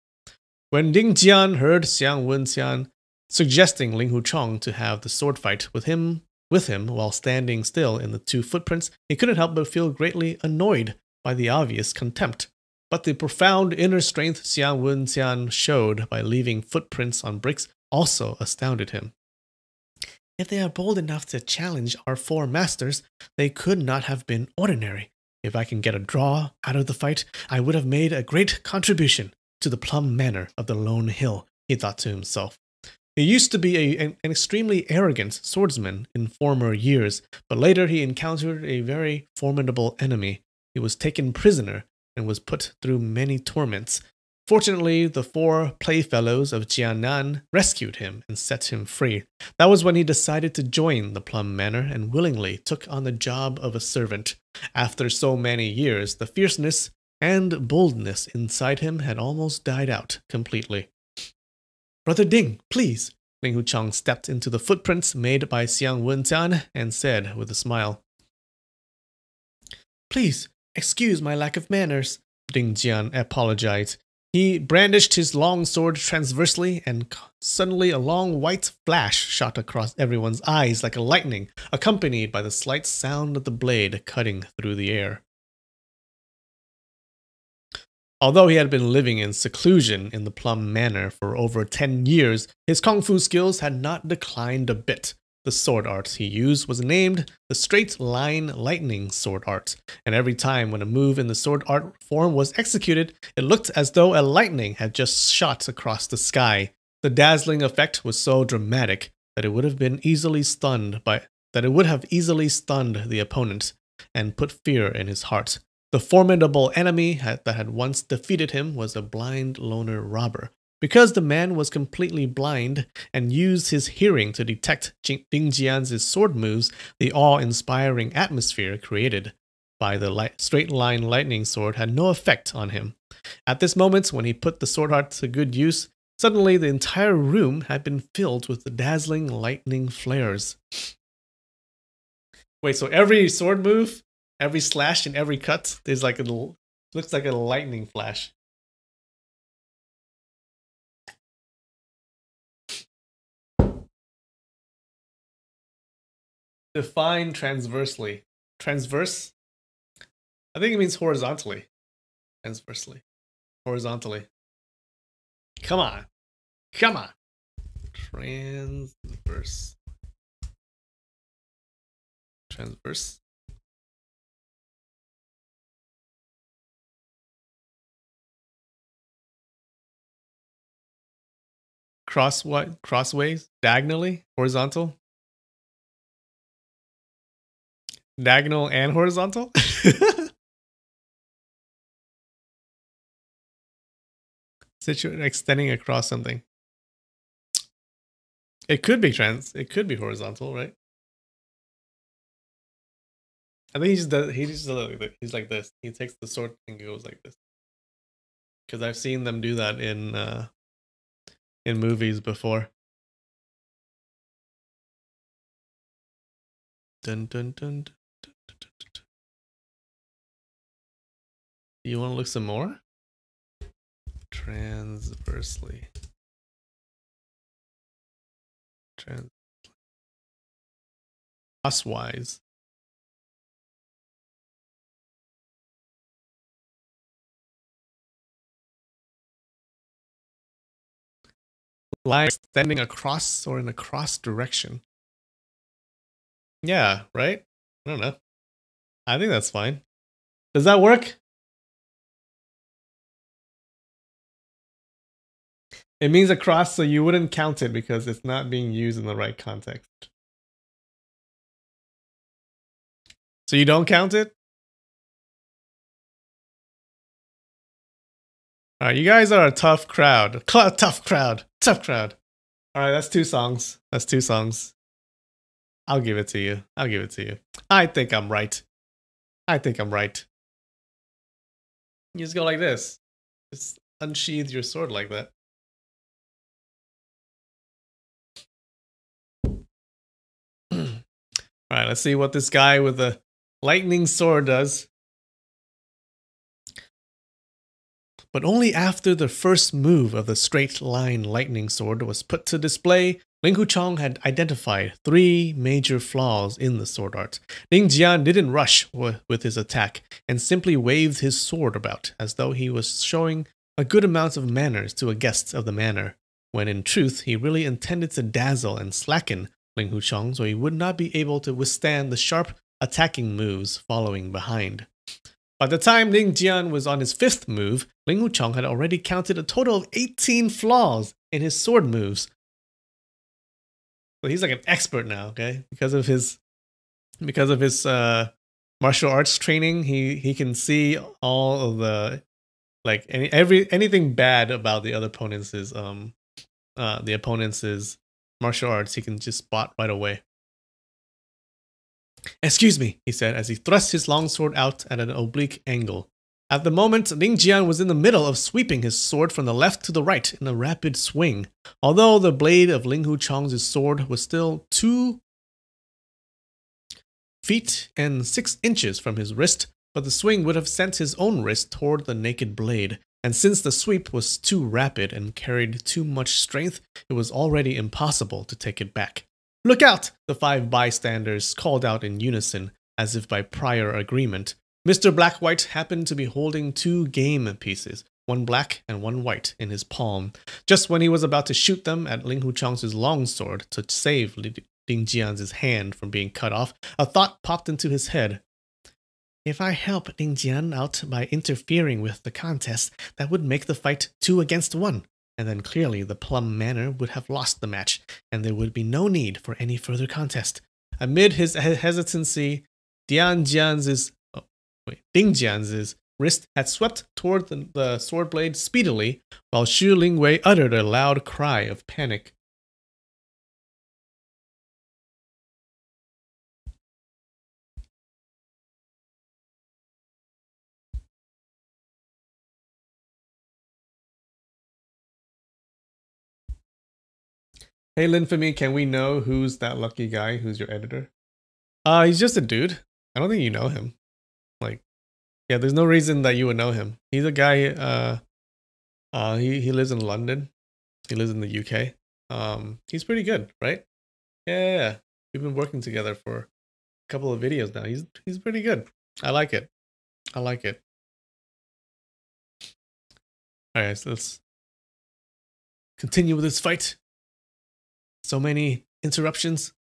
When Ding Jian heard Xiang Wenxian suggesting Ling Huchong to have the sword fight with him while standing still in the two footprints, he couldn't help but feel greatly annoyed by the obvious contempt. But the profound inner strength Xiang Wenxian showed by leaving footprints on bricks also astounded him. If they are bold enough to challenge our four masters, they could not have been ordinary. If I can get a draw out of the fight, I would have made a great contribution to the plum manor of the Lone Hill, he thought to himself. He used to be an extremely arrogant swordsman in former years, but later he encountered a very formidable enemy. He was taken prisoner and was put through many torments. Fortunately, the four playfellows of Jianan rescued him and set him free. That was when he decided to join the Plum Manor and willingly took on the job of a servant. After so many years, the fierceness and boldness inside him had almost died out completely. Brother Ding, please. Ling Huchong stepped into the footprints made by Xiang Wenxian and said with a smile, Please, excuse my lack of manners. Ding Jian apologized. He brandished his long sword transversely, and suddenly a long white flash shot across everyone's eyes like a lightning, accompanied by the slight sound of the blade cutting through the air. Although he had been living in seclusion in the Plum Manor for over 10 years, his kung fu skills had not declined a bit. The sword art he used was named the Straight Line Lightning Sword Art, and every time when a move in the sword art form was executed, it looked as though a lightning had just shot across the sky. The dazzling effect was so dramatic that it would have easily stunned the opponent and put fear in his heart. The formidable enemy that had once defeated him was a blind loner robber. Because the man was completely blind and used his hearing to detect Ding Jian's sword moves, the awe-inspiring atmosphere created by the straight line lightning sword had no effect on him. At this moment, when he put the sword art to good use, suddenly the entire room had been filled with the dazzling lightning flares. Wait, so every sword move, every slash and every cut, there's like looks like a lightning flash. Define transversely. Transverse? I think it means horizontally. Transversely. Horizontally. Come on. Come on. Transverse. Transverse. Crossways? Diagonally? Horizontal? Diagonal and horizontal? Extending across something. It could be horizontal, right? I think he's like this. He takes the sword and goes like this. Because I've seen them do that in movies before. Dun dun dun. You want to look some more? Transversely. Crosswise. Line extending across or in a cross direction. Yeah, right? I don't know. I think that's fine. Does that work? It means across, so you wouldn't count it because it's not being used in the right context. So you don't count it? All right, you guys are a tough crowd. Tough crowd. Tough crowd. All right, that's 2 songs. That's 2 songs. I'll give it to you. I'll give it to you. I think I'm right. I think I'm right. You just go like this. Just unsheath your sword like that. All right, let's see what this guy with the lightning sword does. But only after the first move of the straight line lightning sword was put to display, Ling Huchong had identified 3 major flaws in the sword art. Ning Jian didn't rush with his attack and simply waved his sword about as though he was showing a good amount of manners to a guest of the manor, when in truth he really intended to dazzle and slacken Ling Huchong so he would not be able to withstand the sharp attacking moves following behind. By the time Ning Jian was on his 5th move, Ling Huchong had already counted a total of 18 flaws in his sword moves. So he's like an expert now, okay? Because of his martial arts training, he can see all of the anything bad about the other opponent's martial arts. He can just spot right away. "Excuse me," he said as he thrust his longsword out at an oblique angle. At the moment, Ning Jian was in the middle of sweeping his sword from the left to the right in a rapid swing. Although the blade of Ling Huchong's sword was still 2 feet and 6 inches from his wrist, but the swing would have sent his own wrist toward the naked blade, and since the sweep was too rapid and carried too much strength, it was already impossible to take it back. "Look out!" the 5 bystanders called out in unison, as if by prior agreement. Mr. Black-White happened to be holding 2 game pieces, one black and one white, in his palm. Just when he was about to shoot them at Ling Huchong's longsword to save Ning Jian's hand from being cut off, a thought popped into his head. "If I help Ning Jian out by interfering with the contest, that would make the fight 2 against 1. And then clearly the Plum Manor would have lost the match, and there would be no need for any further contest." Amid his hesitancy, Ding Jian's wrist had swept toward the sword blade speedily, while Xu Lingwei uttered a loud cry of panic. Hey, Lin, for me, can we know who's that lucky guy who's your editor? He's just a dude. I don't think you know him. Like, yeah, there's no reason that you would know him. He's a guy, he lives in London. He lives in the UK. He's pretty good, right? Yeah. We've been working together for a couple of videos now. He's pretty good. I like it. I like it. Alright, so let's continue with this fight. So many interruptions.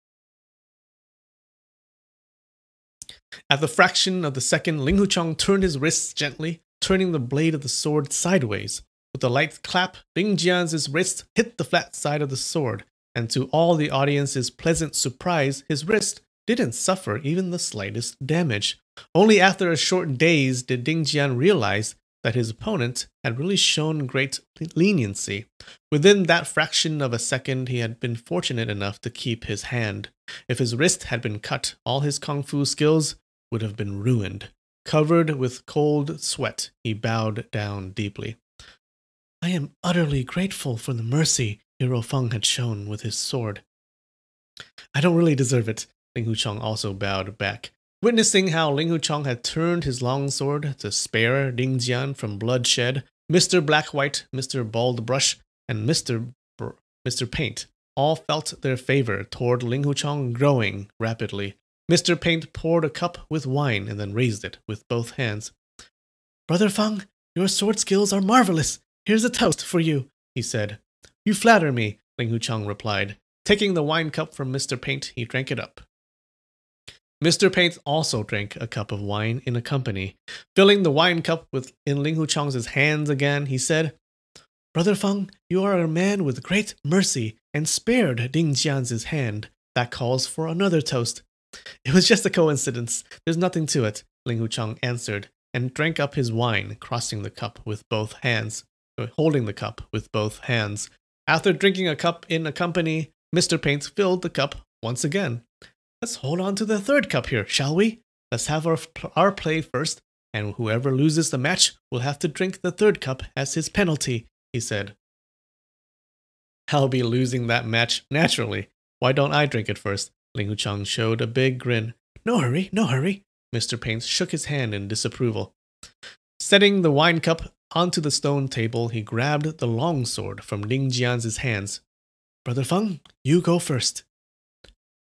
At the fraction of the second, Ling Huchong turned his wrists gently, turning the blade of the sword sideways. With a light clap, Ning Jian's wrist hit the flat side of the sword, and to all the audience's pleasant surprise, his wrist didn't suffer even the slightest damage. Only after a short daze did Ning Jian realize that his opponent had really shown great leniency. Within that fraction of a second, he had been fortunate enough to keep his hand. If his wrist had been cut, all his kung fu skills would have been ruined. Covered with cold sweat, he bowed down deeply. "I am utterly grateful for the mercy Hero Feng had shown with his sword." "I don't really deserve it," Ling Huchong also bowed back. Witnessing how Ling Huchong had turned his longsword to spare Ning Jian from bloodshed, Mr. Black-White, Mr. Bald-Brush, and Mr. Paint all felt their favor toward Ling Huchong growing rapidly. Mr. Paint poured a cup with wine and then raised it with both hands. "Brother Feng, your sword skills are marvelous. Here's a toast for you," he said. "You flatter me," Ling Huchong replied. Taking the wine cup from Mr. Paint, he drank it up. Mr. Paint also drank a cup of wine in a company. Filling the wine cup in Ling Huchong's hands again, he said, "Brother Feng, you are a man with great mercy and spared Ning Jian's hand. That calls for another toast." It was just a coincidence. There's nothing to it, Ling Huchang answered, and drank up his wine, crossing the cup with both hands, holding the cup with both hands. After drinking a cup in a company, Mr. Paint filled the cup once again. Let's hold on to the third cup here, shall we? Let's have our play first, and whoever loses the match will have to drink the third cup as his penalty, he said. I'll be losing that match naturally. Why don't I drink it first? Ling Huchang showed a big grin. No hurry, no hurry. Mr. Paint shook his hand in disapproval. Setting the wine cup onto the stone table, he grabbed the longsword from Ling Jian's hands. Brother Feng, you go first.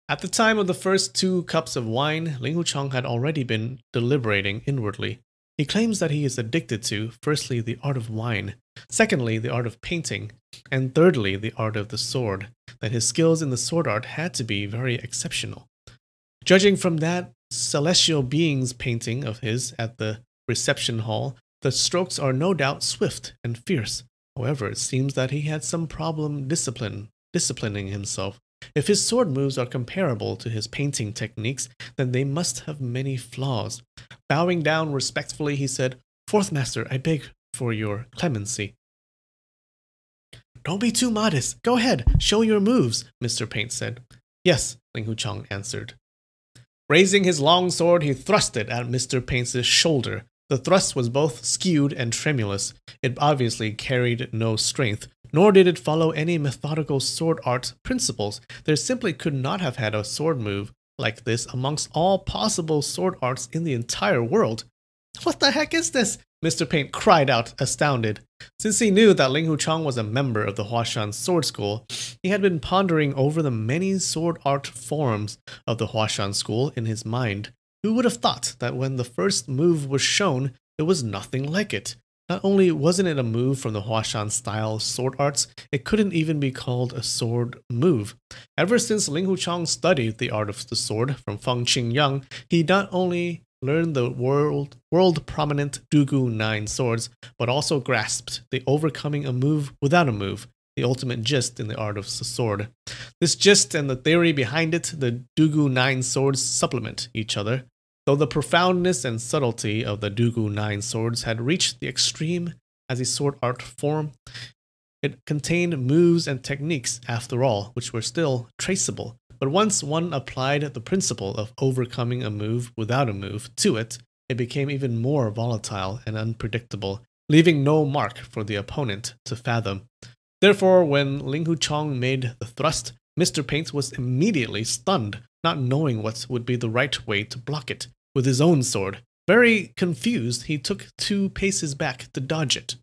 At the time of the first 2 cups of wine, Ling Huchang had already been deliberating inwardly. He claims that he is addicted to, firstly, the art of wine, secondly, the art of painting, and thirdly, the art of the sword, that his skills in the sword art had to be very exceptional. Judging from that celestial beings painting of his at the reception hall, the strokes are no doubt swift and fierce. However, it seems that he had some problem disciplining himself. If his sword moves are comparable to his painting techniques, then they must have many flaws. Bowing down respectfully, he said, Fourth Master, I beg for your clemency. Don't be too modest. Go ahead, show your moves, Mr. Paint said. Yes, Ling Huchang answered. Raising his long sword, he thrust it at Mr. Paint's shoulder. The thrust was both skewed and tremulous. It obviously carried no strength, nor did it follow any methodical sword art principles. There simply could not have had a sword move like this amongst all possible sword arts in the entire world. What the heck is this? Mr. Paint cried out, astounded. Since he knew that Ling Huchang was a member of the Huashan Sword School, he had been pondering over the many sword art forms of the Huashan School in his mind. Who would have thought that when the first move was shown, it was nothing like it? Not only wasn't it a move from the Huashan style sword arts, it couldn't even be called a sword move. Ever since Ling Huchang studied the art of the sword from Feng Qingyang, he not only learned the world prominent Dugu 9 swords, but also grasped the overcoming a move without a move, the ultimate gist in the art of the sword. This gist and the theory behind it, the Dugu 9 swords supplement each other. Though the profoundness and subtlety of the Dugu 9 swords had reached the extreme as a sword art form, it contained moves and techniques, after all, which were still traceable. But once one applied the principle of overcoming a move without a move to it, it became even more volatile and unpredictable, leaving no mark for the opponent to fathom. Therefore, when Ling Huchang made the thrust, Mr. Paint was immediately stunned, not knowing what would be the right way to block it with his own sword. Very confused, he took 2 paces back to dodge it.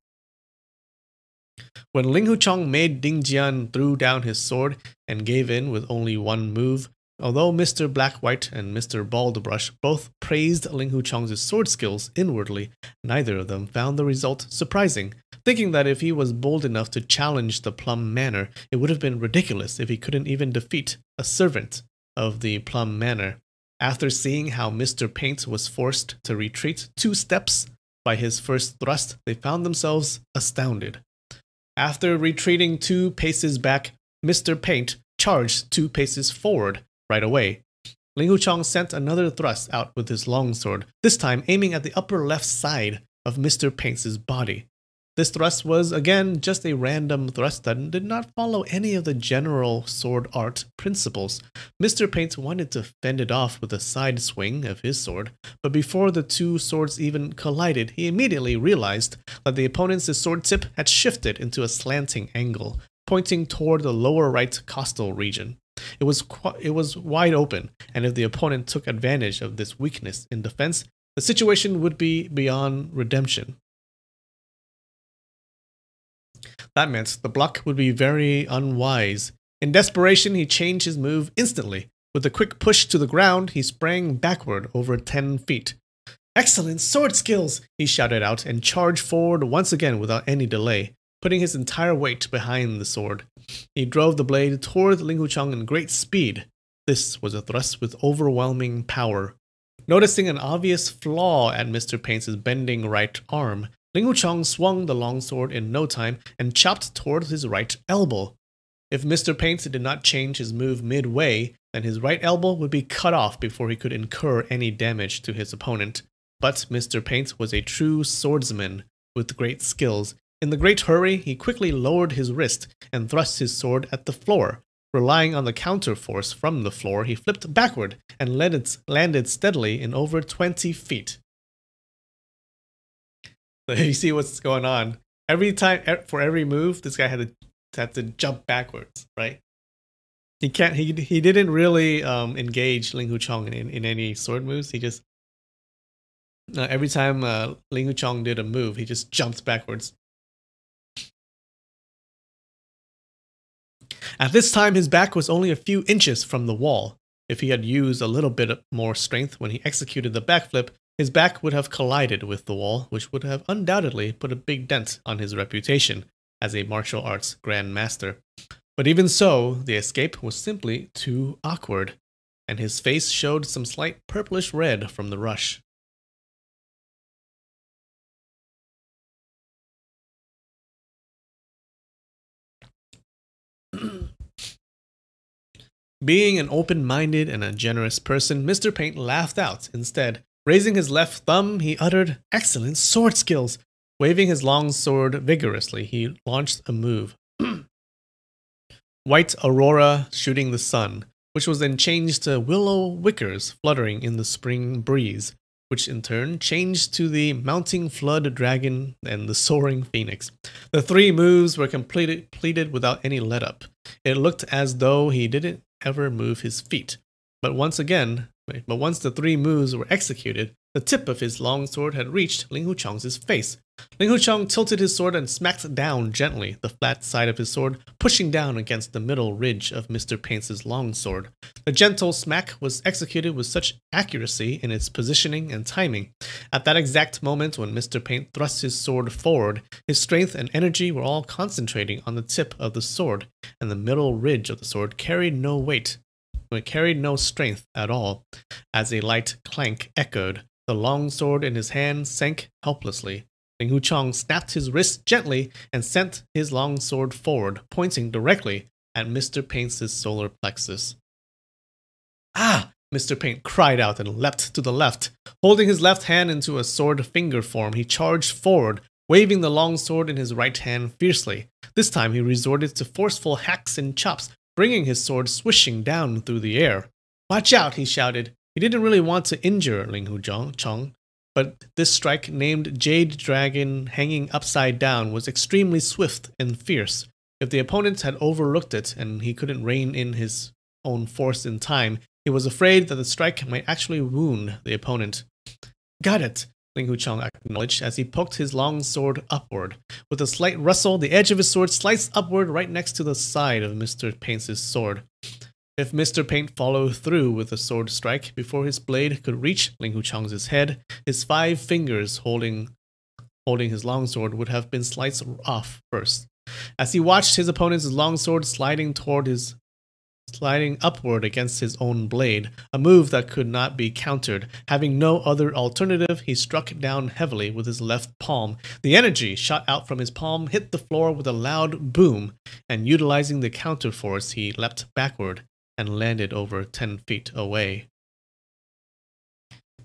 When Ling Huchang made Ding Jian threw down his sword and gave in with only 1 move, although Mr. Black-White and Mr. Baldbrush both praised Ling Huchang's sword skills inwardly, neither of them found the result surprising, thinking that if he was bold enough to challenge the Plum Manor, it would have been ridiculous if he couldn't even defeat a servant of the Plum Manor. After seeing how Mr. Paint was forced to retreat 2 steps by his first thrust, they found themselves astounded. After retreating 2 paces back, Mr. Paint charged 2 paces forward right away. Ling Huchang sent another thrust out with his longsword, this time aiming at the upper left side of Mr. Paint's body. This thrust was, again, just a random thrust that did not follow any of the general sword art principles. Mr. Paint wanted to fend it off with a side swing of his sword, but before the 2 swords even collided, he immediately realized that the opponent's sword tip had shifted into a slanting angle, pointing toward the lower right costal region. It was wide open, and if the opponent took advantage of this weakness in defense, the situation would be beyond redemption. That meant the block would be very unwise. In desperation, he changed his move instantly. With a quick push to the ground, he sprang backward over 10 feet. Excellent sword skills, he shouted out and charged forward once again without any delay, putting his entire weight behind the sword. He drove the blade toward Ling Huchang in great speed. This was a thrust with overwhelming power. Noticing an obvious flaw at Mr. Paint's bending right arm, Ling Huchang swung the longsword in no time and chopped toward his right elbow. If Mr. Paint did not change his move midway, then his right elbow would be cut off before he could incur any damage to his opponent. But Mr. Paint was a true swordsman with great skills. In the great hurry, he quickly lowered his wrist and thrust his sword at the floor. Relying on the counter force from the floor, he flipped backward and landed steadily in over 20 feet. So you see what's going on. Every time, for every move, this guy had to jump backwards, right? He didn't really engage Ling Huchong in any sword moves. He just every time Ling Huchong did a move, he just jumped backwards. At this time, his back was only a few inches from the wall. If he had used a little bit more strength when he executed the backflip, his back would have collided with the wall, which would have undoubtedly put a big dent on his reputation as a martial arts grandmaster. But even so, the escape was simply too awkward, and his face showed some slight purplish red from the rush. Being an open-minded and a generous person, Mr. Paint laughed out instead. Raising his left thumb, he uttered, "Excellent sword skills!" Waving his long sword vigorously, he launched a move. White Aurora shooting the sun, which was then changed to willow wickers fluttering in the spring breeze, which in turn changed to the mounting flood dragon and the soaring phoenix. The three moves were completed without any let-up. It looked as though he didn't ever move his feet. But once the three moves were executed, the tip of his long sword had reached Ling Huchong's face. Ling Huchong tilted his sword and smacked down gently the flat side of his sword, pushing down against the middle ridge of Mr. Paint's long sword. The gentle smack was executed with such accuracy in its positioning and timing. At that exact moment when Mr. Paint thrust his sword forward, his strength and energy were all concentrating on the tip of the sword, and the middle ridge of the sword carried no weight. It carried no strength at all. As a light clank echoed, the long sword in his hand sank helplessly. Ling Huchong snapped his wrist gently and sent his long sword forward, pointing directly at Mr. Paint's solar plexus. "Ah!" Mr. Paint cried out and leapt to the left. Holding his left hand into a sword finger form, he charged forward, waving the long sword in his right hand fiercely. This time he resorted to forceful hacks and chops, bringing his sword swishing down through the air. "Watch out!" he shouted. He didn't really want to injure Ling Huchong, but this strike, named Jade Dragon hanging upside down, was extremely swift and fierce. If the opponent had overlooked it and he couldn't rein in his own force in time, he was afraid that the strike might actually wound the opponent. "Got it," Ling Huchong acknowledged as he poked his long sword upward. With a slight rustle, the edge of his sword sliced upward right next to the side of Mr. Paint's sword. If Mr. Paint followed through with a sword strike before his blade could reach Ling Huchong's head, his 5 fingers holding his longsword would have been sliced off first. As he watched his opponent's longsword sliding upward against his own blade, a move that could not be countered. Having no other alternative, he struck down heavily with his left palm. The energy shot out from his palm hit the floor with a loud boom, and utilizing the counter force, he leapt backward and landed over 10 feet away.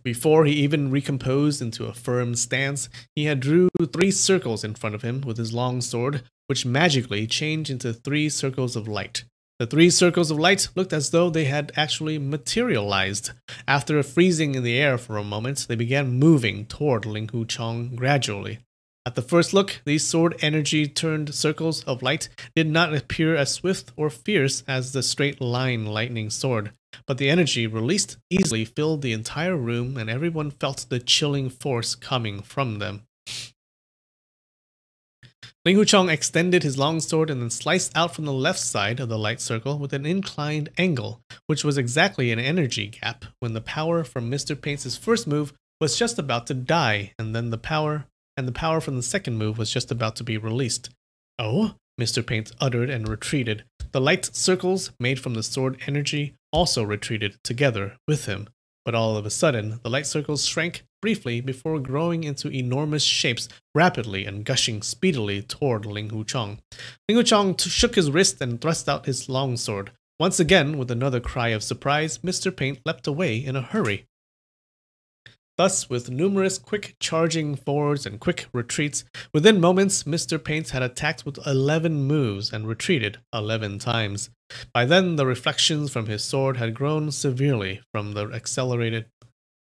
Before he even recomposed into a firm stance, he had drew 3 circles in front of him with his long sword, which magically changed into 3 circles of light. The 3 circles of light looked as though they had actually materialized. After freezing in the air for a moment, they began moving toward Ling Huchong gradually. At the first look, these sword energy-turned circles of light did not appear as swift or fierce as the straight-line lightning sword, but the energy released easily filled the entire room and everyone felt the chilling force coming from them. Ling Huchong extended his long sword and then sliced out from the left side of the light circle with an inclined angle, which was exactly an energy gap when the power from Mr. Paint's first move was just about to die, and the power from the second move was just about to be released. "Oh?" Mr. Paint uttered and retreated. The light circles made from the sword energy also retreated together with him. But all of a sudden, the light circles shrank briefly before growing into enormous shapes rapidly and gushing speedily toward Ling Huchong. Ling Huchong shook his wrist and thrust out his long sword. Once again, with another cry of surprise, Mr. Paint leapt away in a hurry. Thus, with numerous quick charging forwards and quick retreats, within moments, Mr. Paint had attacked with 11 moves and retreated 11 times. By then, the reflections from his sword had grown severely from the accelerated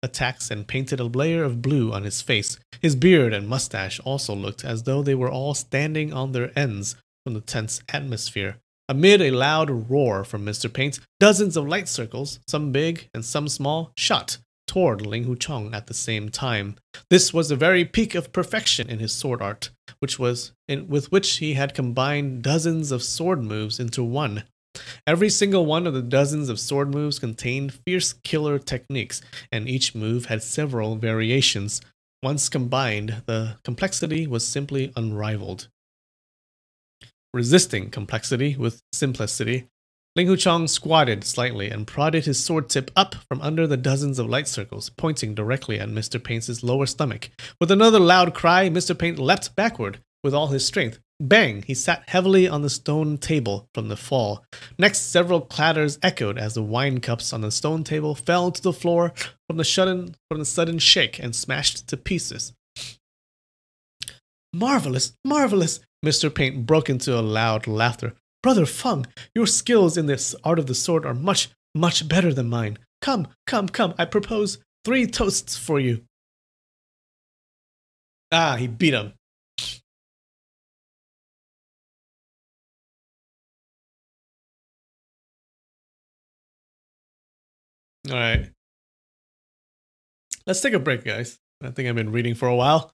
attacks and painted a layer of blue on his face. His beard and mustache also looked as though they were all standing on their ends from the tense atmosphere. Amid a loud roar from Mr. Paint, dozens of light circles, some big and some small, shot toward Ling Huchong at the same time. This was the very peak of perfection in his sword art, with which he had combined dozens of sword moves into one. Every single one of the dozens of sword moves contained fierce killer techniques, and each move had several variations. Once combined, the complexity was simply unrivaled. Resisting complexity with simplicity, Ling Huchong squatted slightly and prodded his sword tip up from under the dozens of light circles, pointing directly at Mr. Paint's lower stomach. With another loud cry, Mr. Paint leapt backward with all his strength. Bang! He sat heavily on the stone table from the fall. Next, several clatters echoed as the wine cups on the stone table fell to the floor from the sudden shake and smashed to pieces. Marvelous! Marvelous! Mr. Paint broke into a loud laughter. Brother Feng, your skills in this art of the sword are much, much better than mine. Come, come, come, I propose 3 toasts for you. Ah, he beat him. Alright. Let's take a break, guys. I think I've been reading for a while.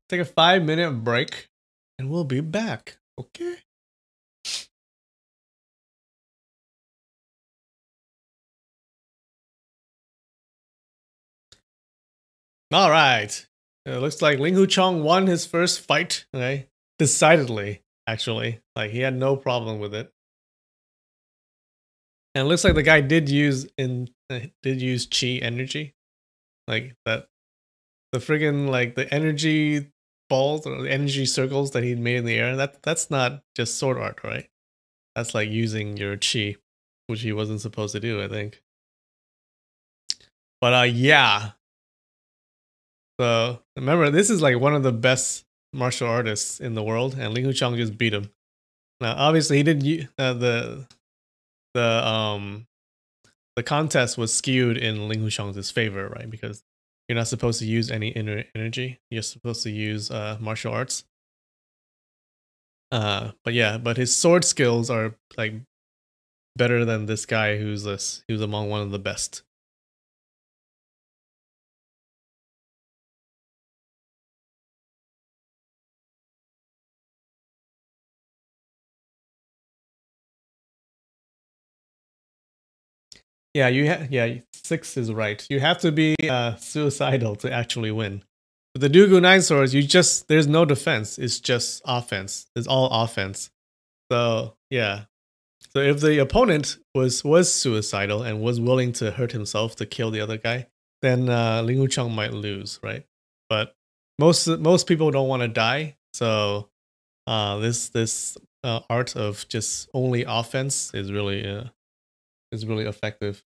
Take a 5-minute break, and we'll be back, okay? All right. It looks like Ling Huchong won his first fight, okay? Decidedly, actually. Like, he had no problem with it. And it looks like the guy did use chi energy. Like, that. The friggin', like, the energy balls or the energy circles that he made in the air. That's not just sword art, right? That's like using your chi, which he wasn't supposed to do, I think. But, yeah. So remember, this is like one of the best martial artists in the world, and Ling Huchong just beat him. Now, obviously, he didn't. The contest was skewed in Ling Huchong's favor, right? Because you're not supposed to use any inner energy. You're supposed to use martial arts. But yeah, but his sword skills are like better than this guy who's among one of the best. Yeah, 6 is right. You have to be suicidal to actually win. With the Dooku 9 swords, there's no defense. It's just offense. It's all offense. So yeah. So if the opponent was suicidal and was willing to hurt himself to kill the other guy, then Ling Huchong might lose, right? But most people don't want to die, so this art of just only offense is really effective.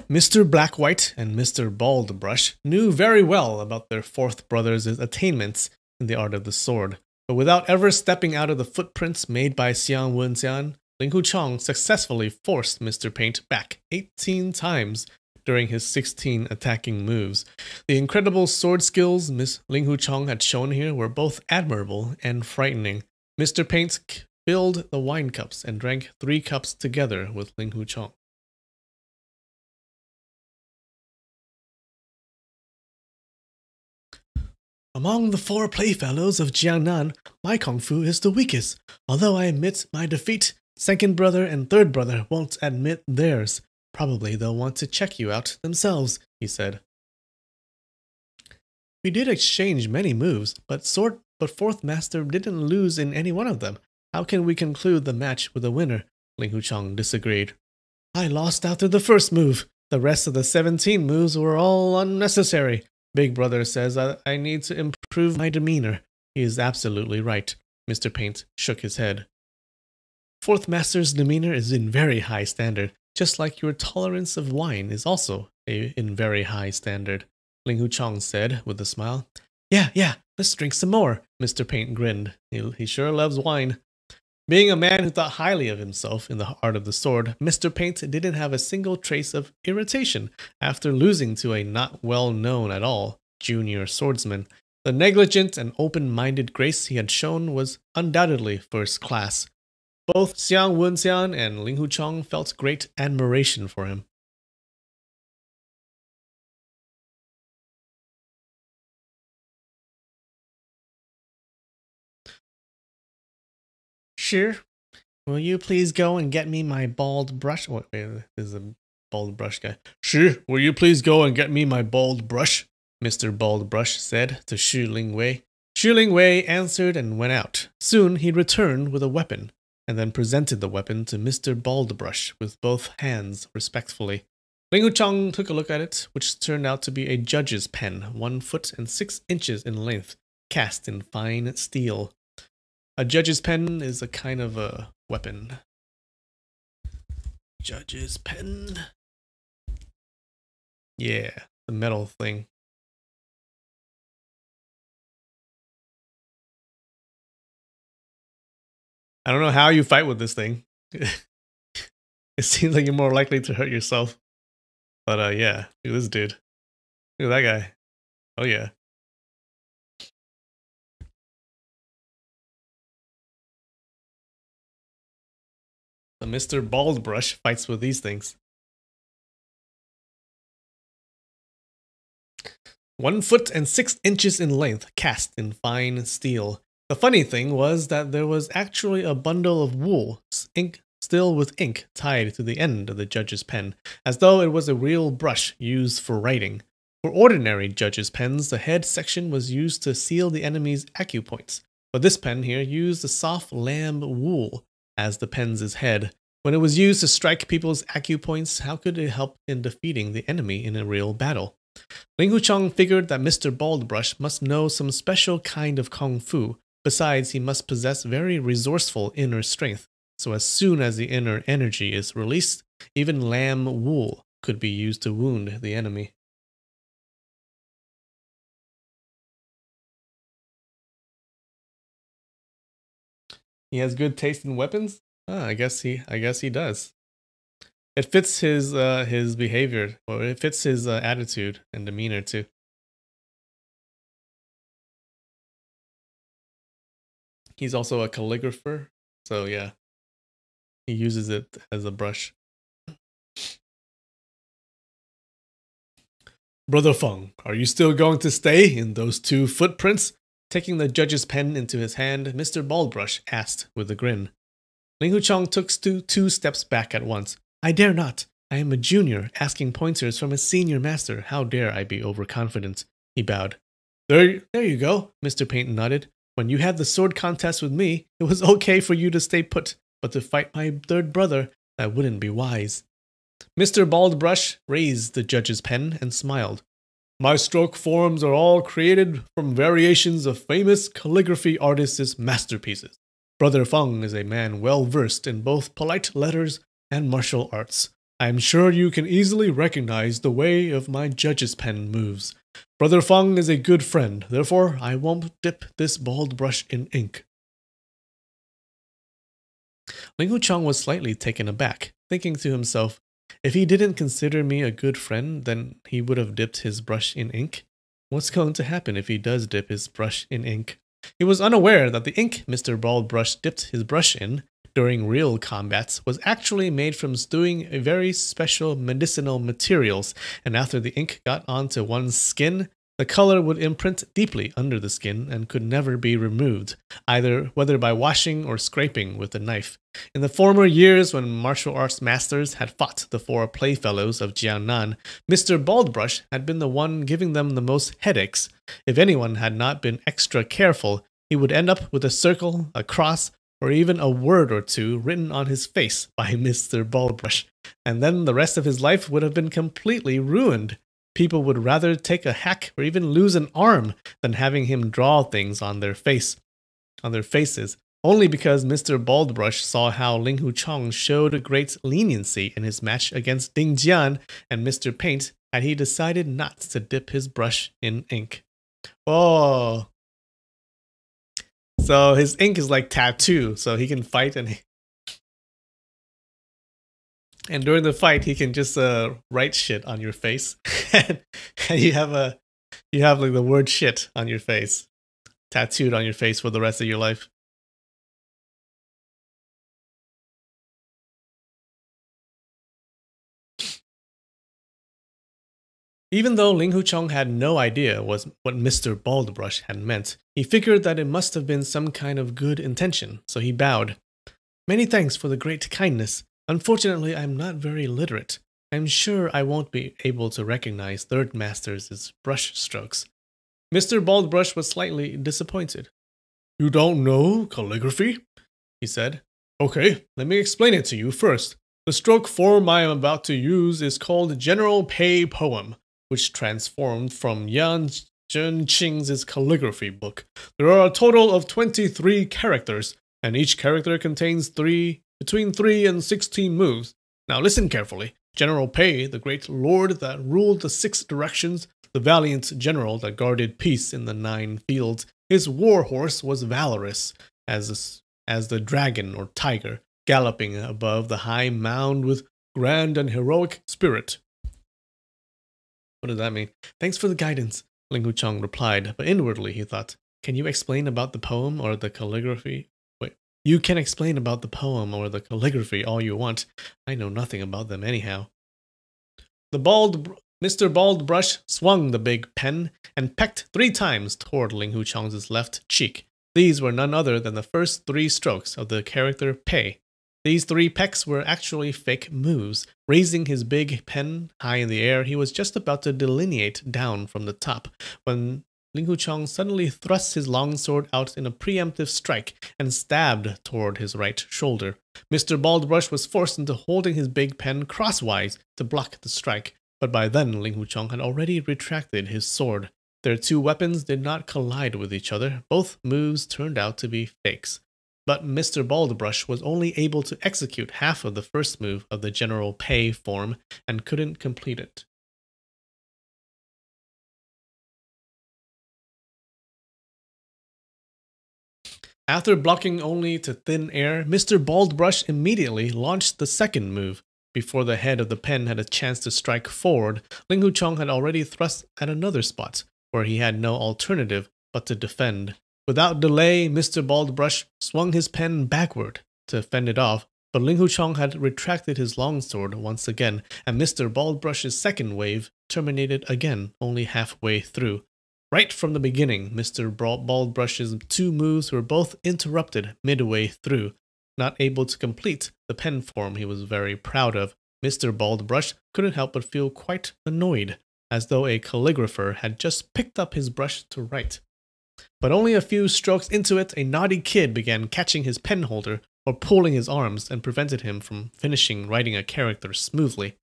Mr. Blackwhite and Mr. Baldbrush knew very well about their fourth brother's attainments in the art of the sword, but without ever stepping out of the footprints made by Xiang Wenxian, Ling Huchong successfully forced Mr. Paint back 18 times during his 16 attacking moves. The incredible sword skills Miss Ling Huchong had shown here were both admirable and frightening. Mr. Paint filled the wine cups and drank 3 cups together with Ling Huchong. Among the 4 playfellows of Jiangnan, my kung fu is the weakest. Although I admit my defeat, second brother and third brother won't admit theirs. Probably they'll want to check you out themselves, he said. We did exchange many moves, but fourth master didn't lose in any one of them. How can we conclude the match with a winner? Ling Huchong disagreed. I lost after the first move. The rest of the 17 moves were all unnecessary. Big Brother says I need to improve my demeanor. He is absolutely right. Mr. Paint shook his head. Fourth Master's demeanor is in very high standard, just like your tolerance of wine is also in very high standard, Ling Hu Chong said with a smile. Yeah, let's drink some more, Mr. Paint grinned. He sure loves wine. Being a man who thought highly of himself in the art of the sword, Mr. Paint didn't have a single trace of irritation after losing to a not well known at all junior swordsman. The negligent and open-minded grace he had shown was undoubtedly first class. Both Xiang Wenxian and Ling Hu Chong felt great admiration for him. Sure. Will you please go and get me my bald brush? Wait, this is a bald brush guy. Sure. Will you please go and get me my bald brush? Mr. Bald Brush said to Xu Lingwei. Xu Lingwei answered and went out. Soon he returned with a weapon, and then presented the weapon to Mr. Bald Brush with both hands respectfully. Ling Hu Chong took a look at it, which turned out to be a judge's pen, 1 foot and 6 inches in length, cast in fine steel. A judge's pen is a kind of a weapon. Judge's pen. Yeah, the metal thing. I don't know how you fight with this thing. It seems like you're more likely to hurt yourself. But yeah, look at this dude. Look at that guy. Oh yeah. So Mr. Bald Brush fights with these things. 1 foot and 6 inches in length, cast in fine steel. The funny thing was that there was actually a bundle of wool, still with ink tied to the end of the judge's pen, as though it was a real brush used for writing. For ordinary judge's pens, the head section was used to seal the enemy's acupoints, but this pen here used the soft lamb wool as the pen's head. When it was used to strike people's acupoints, how could it help in defeating the enemy in a real battle? Ling Hu Chong figured that Mr. Baldbrush must know some special kind of kung fu. Besides, he must possess very resourceful inner strength, so as soon as the inner energy is released, even lamb wool could be used to wound the enemy. He has good taste in weapons? I guess he does. It fits his behavior, or it fits his attitude and demeanor too. He's also a calligrapher, so yeah, he uses it as a brush. Brother Feng, are you still going to stay in those 2 footprints? Taking the judge's pen into his hand, Mr. Baldbrush asked with a grin. Ling Hu Chong took 2 steps back at once. I dare not. I am a junior, asking pointers from a senior master. How dare I be overconfident? He bowed. There you go, Mr. Paint nodded. When you had the sword contest with me, it was okay for you to stay put, but to fight my 3rd brother, that wouldn't be wise. Mr. Baldbrush raised the judge's pen and smiled. My stroke forms are all created from variations of famous calligraphy artists' masterpieces. Brother Feng is a man well versed in both polite letters and martial arts. I am sure you can easily recognize the way of my judge's pen moves. Brother Feng is a good friend, therefore I won't dip this bald brush in ink. Ling Hu Chong was slightly taken aback, thinking to himself, if he didn't consider me a good friend, then he would have dipped his brush in ink. What's going to happen if he does dip his brush in ink? He was unaware that the ink Mr. Baldbrush dipped his brush in during real combats was actually made from stewing a very special medicinal materials, and after the ink got onto one's skin, the color would imprint deeply under the skin and could never be removed, whether by washing or scraping with a knife. In the former years when martial arts masters had fought the 4 playfellows of Jiangnan, Mr. Baldbrush had been the one giving them the most headaches. If anyone had not been extra careful, he would end up with a circle, a cross, or even a word or two written on his face by Mr. Baldbrush, and then the rest of his life would have been completely ruined. People would rather take a hack or even lose an arm than having him draw things on their faces, only because Mr. Baldbrush saw how Ling Hu Chong showed great leniency in his match against Ding Jian and Mr. Paint had he decided not to dip his brush in ink. Oh, so his ink is like tattoo, so he can fight and during the fight he can just write shit on your face, and you have like the word shit on your face, tattooed on your face for the rest of your life. Even though Ling Hu Chong had no idea what Mr. Baldbrush had meant, he figured that it must have been some kind of good intention, so he bowed. Many thanks for the great kindness. Unfortunately, I am not very literate. I am sure I won't be able to recognize Third Master's brush strokes. Mr. Baldbrush was slightly disappointed. You don't know calligraphy? He said. Okay, let me explain it to you first. The stroke form I am about to use is called General Pei Poem, which transformed from Yan Zhenqing's calligraphy book. There are a total of 23 characters, and each character contains between 3 and 16 moves. Now listen carefully. General Pei, the great lord that ruled the 6 directions, the valiant general that guarded peace in the 9 fields, his war horse was valorous as the dragon or tiger, galloping above the high mound with grand and heroic spirit. What does that mean? Thanks for the guidance, Ling Hu Chong replied, but inwardly he thought, can you explain about the poem or the calligraphy? Wait, you can explain about the poem or the calligraphy all you want. I know nothing about them anyhow. Mr. Baldbrush swung the big pen and pecked 3 times toward Ling Hu Chong's left cheek. These were none other than the first 3 strokes of the character Pei. These 3 pecks were actually fake moves. Raising his big pen high in the air, he was just about to delineate down from the top, when Ling Hu Chong suddenly thrust his longsword out in a preemptive strike and stabbed toward his right shoulder. Mr. Baldbrush was forced into holding his big pen crosswise to block the strike, but by then Ling Hu Chong had already retracted his sword. Their 2 weapons did not collide with each other. Both moves turned out to be fakes. But Mr. Baldbrush was only able to execute half of the first move of the General Pei form and couldn't complete it. After blocking only to thin air, Mr. Baldbrush immediately launched the second move. Before the head of the pen had a chance to strike forward, Ling Hu Chong had already thrust at another spot, where he had no alternative but to defend. Without delay, Mr. Baldbrush swung his pen backward to fend it off, but Ling Hu Chong had retracted his longsword once again, and Mr. Baldbrush's second wave terminated again only halfway through. Right from the beginning, Mr. Baldbrush's 2 moves were both interrupted midway through. Not able to complete the pen form he was very proud of, Mr. Baldbrush couldn't help but feel quite annoyed, as though a calligrapher had just picked up his brush to write. But only a few strokes into it, a naughty kid began catching his pen holder or pulling his arms and prevented him from finishing writing a character smoothly.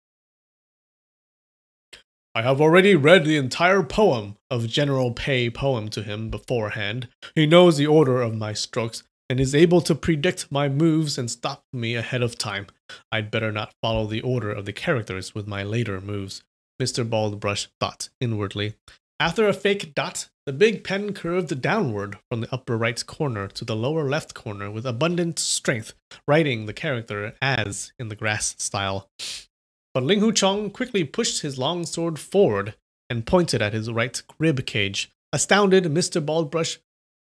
I have already read the entire poem of General Pei Poem to him beforehand. He knows the order of my strokes and is able to predict my moves and stop me ahead of time. I'd better not follow the order of the characters with my later moves, Mr. Baldbrush thought inwardly. After a fake dot, the big pen curved downward from the upper right corner to the lower left corner with abundant strength, writing the character as in the grass style. But Ling Hu Chong quickly pushed his long sword forward and pointed at his right rib cage. Astounded, Mr. Baldbrush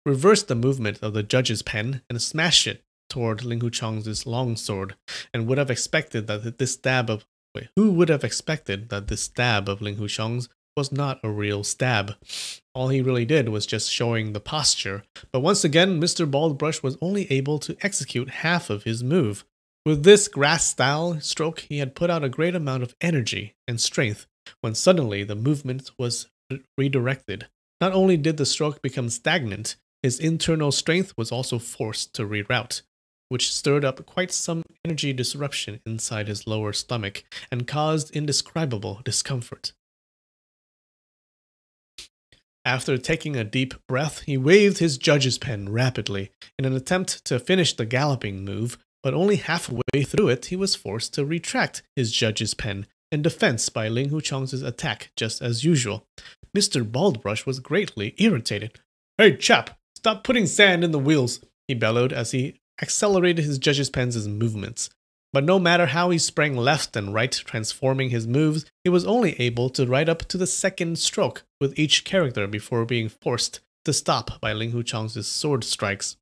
reversed the movement of the judge's pen and smashed it toward Ling Hu Chong's long sword, and would have expected that this stab of who would have expected that this stab of Ling Hu Chong's was not a real stab. All he really did was just showing the posture, but once again Mr. Baldbrush was only able to execute half of his move. With this grass-style stroke, he had put out a great amount of energy and strength, when suddenly the movement was redirected. Not only did the stroke become stagnant, his internal strength was also forced to reroute. which stirred up quite some energy disruption inside his lower stomach and caused indescribable discomfort. After taking a deep breath, he waved his judge's pen rapidly in an attempt to finish the galloping move, but only halfway through it he was forced to retract his judge's pen in defense by Ling Huchang's attack just as usual. Mr. Baldbrush was greatly irritated. "Hey chap, stop putting sand in the wheels," he bellowed as he accelerated his judge's pen's movements. But no matter how he sprang left and right, transforming his moves, he was only able to ride up to the second stroke with each character before being forced to stop by Ling Huchang's sword strikes.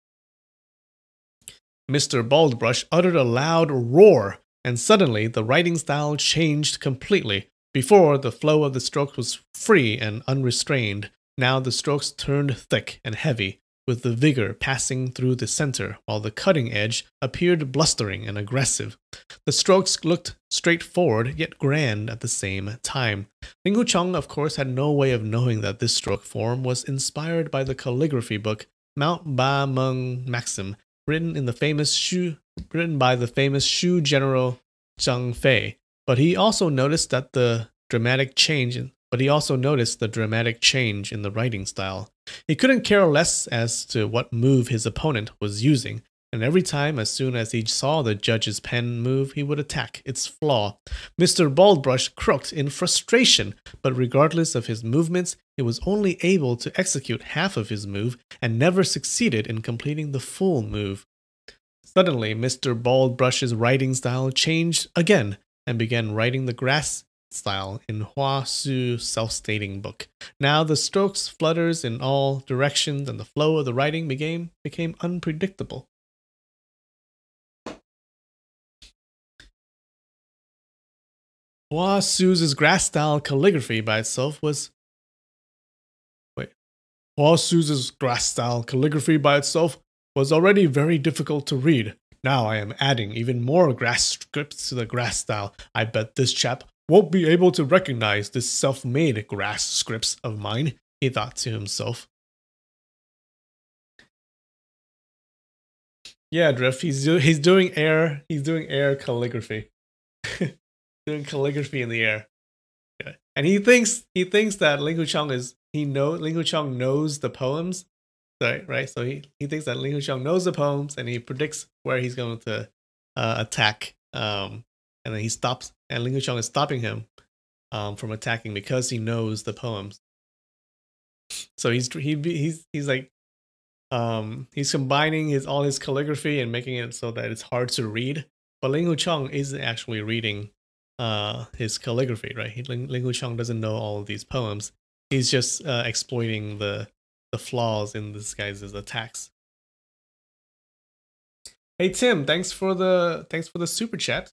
Mr. Baldbrush uttered a loud roar, and suddenly the writing style changed completely. Before, the flow of the strokes was free and unrestrained. Now the strokes turned thick and heavy, with the vigor passing through the center, while the cutting edge appeared blustering and aggressive. The strokes looked straightforward, yet grand at the same time. Ling Huchang, of course, had no way of knowing that this stroke form was inspired by the calligraphy book Mount Ba Meng Maxim, written by the famous Shu general Zhang Fei. But he also noticed the dramatic change in the writing style. He couldn't care less as to what move his opponent was using, and every time, as soon as he saw the judge's pen move, he would attack its flaw. Mr. Baldbrush croaked in frustration, but regardless of his movements, he was only able to execute half of his move and never succeeded in completing the full move. Suddenly, Mr. Baldbrush's writing style changed again and began writing the grass style in Hua Su's self-stating book. Now the strokes flutters in all directions and the flow of the writing became unpredictable. Hua Su's grass style calligraphy by itself was already very difficult to read. Now I am adding even more grass scripts to the grass style. I bet this chap won't be able to recognize this self-made grass scripts of mine, he thought to himself. Yeah, Drift, he's doing air calligraphy. Doing calligraphy in the air. Yeah. And he thinks that Ling Huchang knows the poems. Right? So he thinks that Ling Huchang knows the poems and he predicts where he's going to attack. And then he stops, and Ling Huchang is stopping him from attacking because he knows the poems. So he's like he's combining all his calligraphy and making it so that it's hard to read. But Ling Huchang isn't actually reading his calligraphy, right? Ling Huchang doesn't know all of these poems. He's just exploiting the flaws in this guy's attacks. Hey Tim, thanks for the super chat.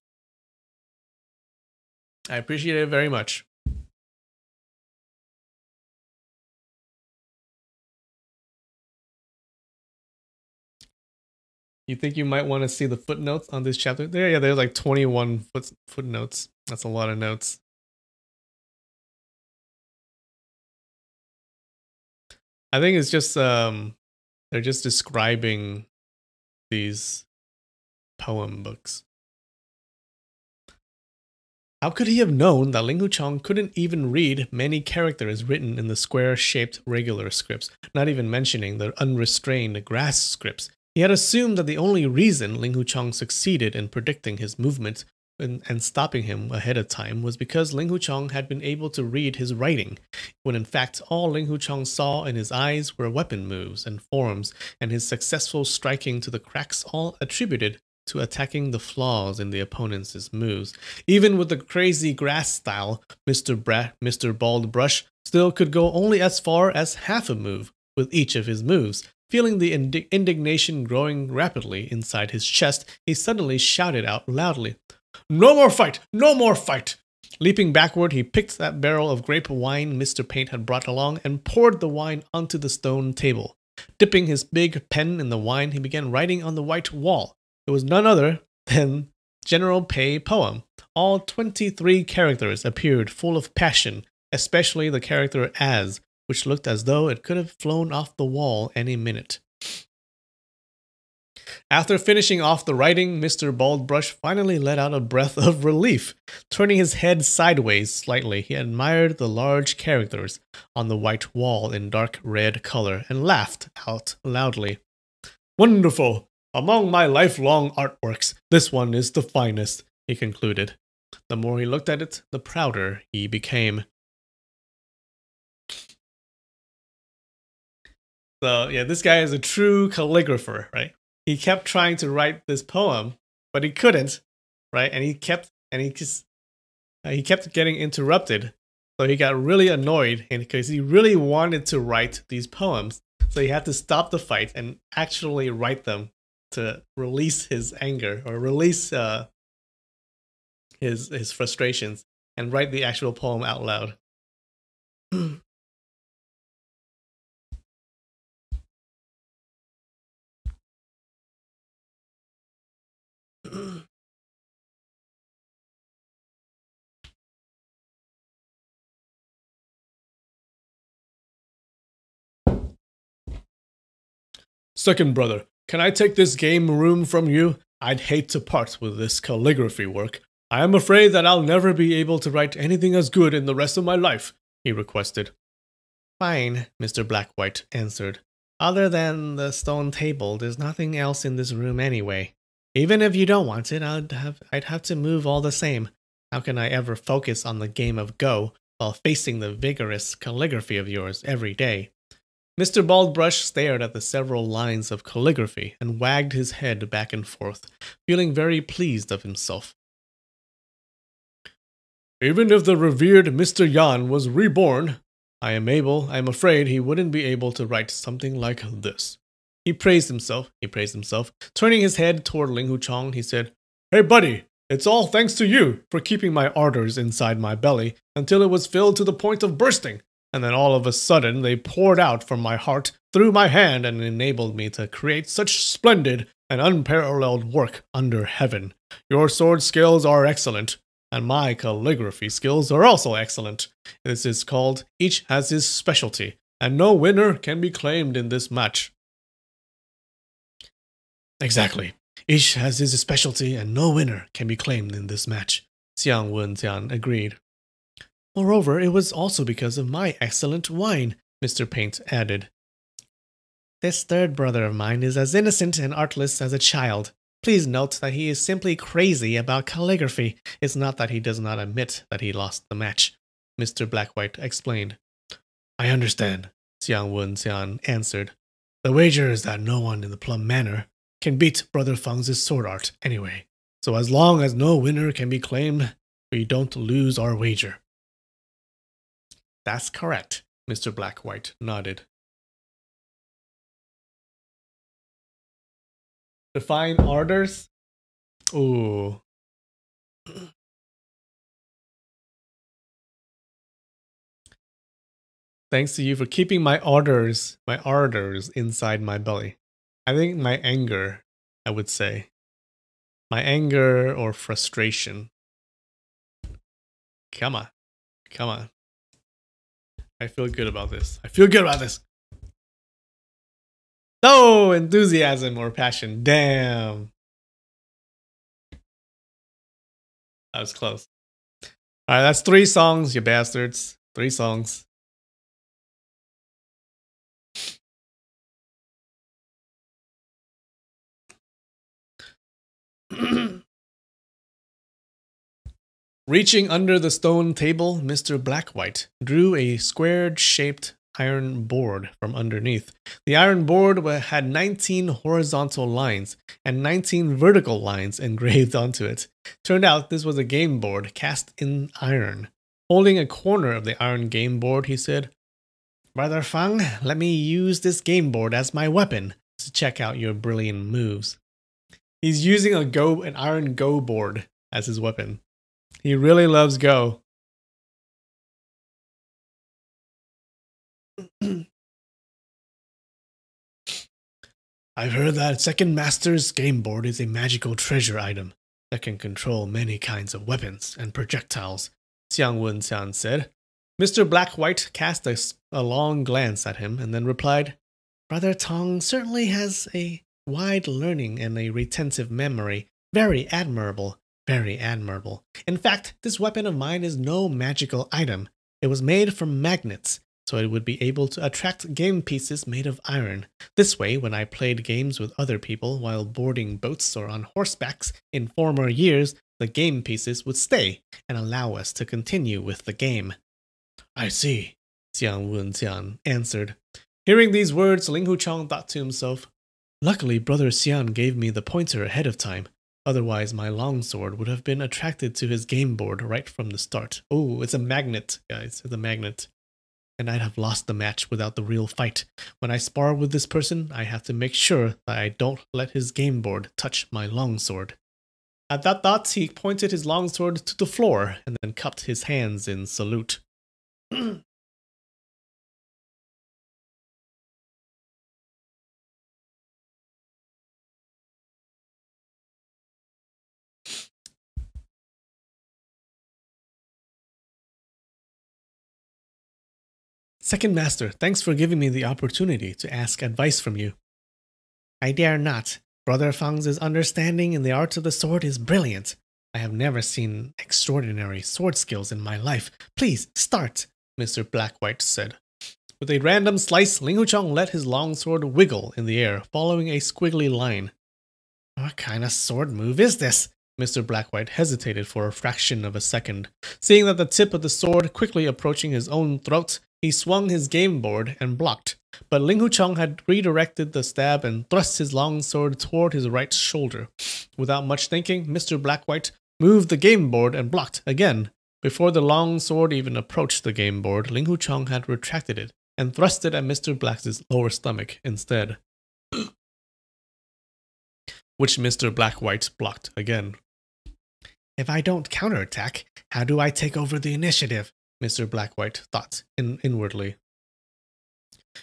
I appreciate it very much. You think you might want to see the footnotes on this chapter? There's like 21 footnotes. That's a lot of notes. I think it's just they're just describing these poem books. How could he have known that Ling Huchang couldn't even read many characters written in the square-shaped regular scripts, not even mentioning the unrestrained grass scripts? He had assumed that the only reason Ling Huchang succeeded in predicting his movements and stopping him ahead of time was because Ling Huchang had been able to read his writing, when in fact all Ling Huchang saw in his eyes were weapon moves and forms, and his successful striking to the cracks all attributed to attacking the flaws in the opponent's moves. Even with the crazy grass style, Mr. Baldbrush still could go only as far as half a move with each of his moves. Feeling the indignation growing rapidly inside his chest, he suddenly shouted out loudly, "No more fight! No more fight!" Leaping backward, he picked that barrel of grape wine Mr. Paint had brought along and poured the wine onto the stone table. Dipping his big pen in the wine, he began writing on the white wall. It was none other than General Pei poem. All 23 characters appeared full of passion, especially the character As, which looked as though it could have flown off the wall any minute. After finishing off the writing, Mr. Baldbrush finally let out a breath of relief. Turning his head sideways slightly, he admired the large characters on the white wall in dark red color and laughed out loudly. Wonderful! Among my lifelong artworks, this one is the finest, he concluded. The more he looked at it, the prouder he became. So, yeah, this guy is a true calligrapher, right? He kept trying to write this poem, but he couldn't, right? And he kept getting interrupted. So he got really annoyed, and because he really wanted to write these poems, so he had to stop the fight and actually write them to release his anger or release his frustrations and write the actual poem out loud. Second brother, can I take this game room from you? I'd hate to part with this calligraphy work. I am afraid that I'll never be able to write anything as good in the rest of my life, he requested. Fine, Mr. Blackwhite answered. Other than the stone table, there's nothing else in this room anyway. Even if you don't want it, I'd have to move all the same. How can I ever focus on the game of Go while facing the vigorous calligraphy of yours every day? Mr. Baldbrush stared at the several lines of calligraphy and wagged his head back and forth, feeling very pleased of himself. Even if the revered Mr. Yan was reborn, I am afraid he wouldn't be able to write something like this. He praised himself. Turning his head toward Ling Huchong, he said, Hey buddy, it's all thanks to you for keeping my ardors inside my belly until it was filled to the point of bursting. And then all of a sudden they poured out from my heart through my hand and enabled me to create such splendid and unparalleled work under heaven. Your sword skills are excellent, and my calligraphy skills are also excellent. This is called Each Has His Specialty, and no winner can be claimed in this match. Exactly. Each has his specialty, and no winner can be claimed in this match, Xiang Wenjian agreed. Moreover, it was also because of my excellent wine, Mr. Paint added. This third brother of mine is as innocent and artless as a child. Please note that he is simply crazy about calligraphy. It's not that he does not admit that he lost the match, Mr. Blackwhite explained. I understand, Xiang Wenjian answered. The wager is that no one in the Plum Manor can beat Brother Feng's sword art anyway. So as long as no winner can be claimed, we don't lose our wager. That's correct, Mr. Blackwhite nodded. Define orders? Ooh. Thanks to you for keeping my ardors inside my belly. I think my anger, I would say. My anger or frustration. Come on. I feel good about this. No enthusiasm or passion. Damn. That was close. Alright, that's 3 songs, you bastards. 3 songs. Reaching under the stone table, Mr. Blackwhite drew a squared-shaped iron board from underneath. The iron board had 19 horizontal lines and 19 vertical lines engraved onto it. Turned out this was a game board cast in iron. Holding a corner of the iron game board, he said, Brother Feng, let me use this game board as my weapon to check out your brilliant moves. He's using an iron Go board as his weapon. He really loves Go. I've heard that Second Master's game board is a magical treasure item that can control many kinds of weapons and projectiles, Xiang Wenjian said. Mr. Blackwhite cast a long glance at him and then replied, Brother Tong certainly has a wide learning and a retentive memory. Very admirable. Very admirable. In fact, this weapon of mine is no magical item. It was made from magnets, so it would be able to attract game pieces made of iron. This way, when I played games with other people while boarding boats or on horsebacks in former years, the game pieces would stay and allow us to continue with the game. I see, Jiang Wenjian answered. Hearing these words, Ling Huchang thought to himself, luckily Brother Xian gave me the pointer ahead of time. Otherwise, my longsword would have been attracted to his game board right from the start. Oh, it's a magnet, guys. It's a magnet. And I'd have lost the match without the real fight. When I spar with this person, I have to make sure that I don't let his game board touch my longsword. At that thought, he pointed his longsword to the floor and then cupped his hands in salute. Second Master, thanks for giving me the opportunity to ask advice from you. I dare not. Brother Fang's understanding in the art of the sword is brilliant. I have never seen extraordinary sword skills in my life. Please, start, Mr. Blackwhite said. With a random slice, Ling Huchang let his longsword wiggle in the air, following a squiggly line. What kind of sword move is this? Mr. Blackwhite hesitated for a fraction of a second. Seeing that the tip of the sword quickly approaching his own throat, he swung his game board and blocked. But Ling Huchang had redirected the stab and thrust his longsword toward his right shoulder. Without much thinking, Mr. Blackwhite moved the game board and blocked again. Before the longsword even approached the game board, Ling Huchang had retracted it and thrust it at Mr. Black's lower stomach instead, which Mr. Blackwhite blocked again. If I don't counterattack, how do I take over the initiative? Mr. Blackwhite thought inwardly.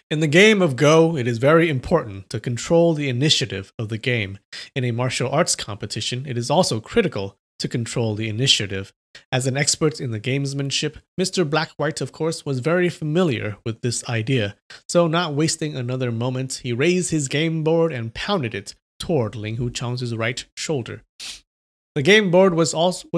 In the game of Go, it is very important to control the initiative of the game. In a martial arts competition, it is also critical to control the initiative. As an expert in the gamesmanship, Mr. Blackwhite, of course, was very familiar with this idea. So not wasting another moment, he raised his game board and pounded it toward Ling Huchang's right shoulder. The game board was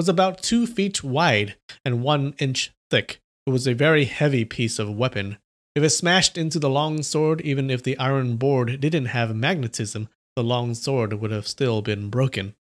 about 2 feet wide and 1 inch thick. It was a very heavy piece of weapon. If it smashed into the long sword, even if the iron board didn't have magnetism, the long sword would have still been broken.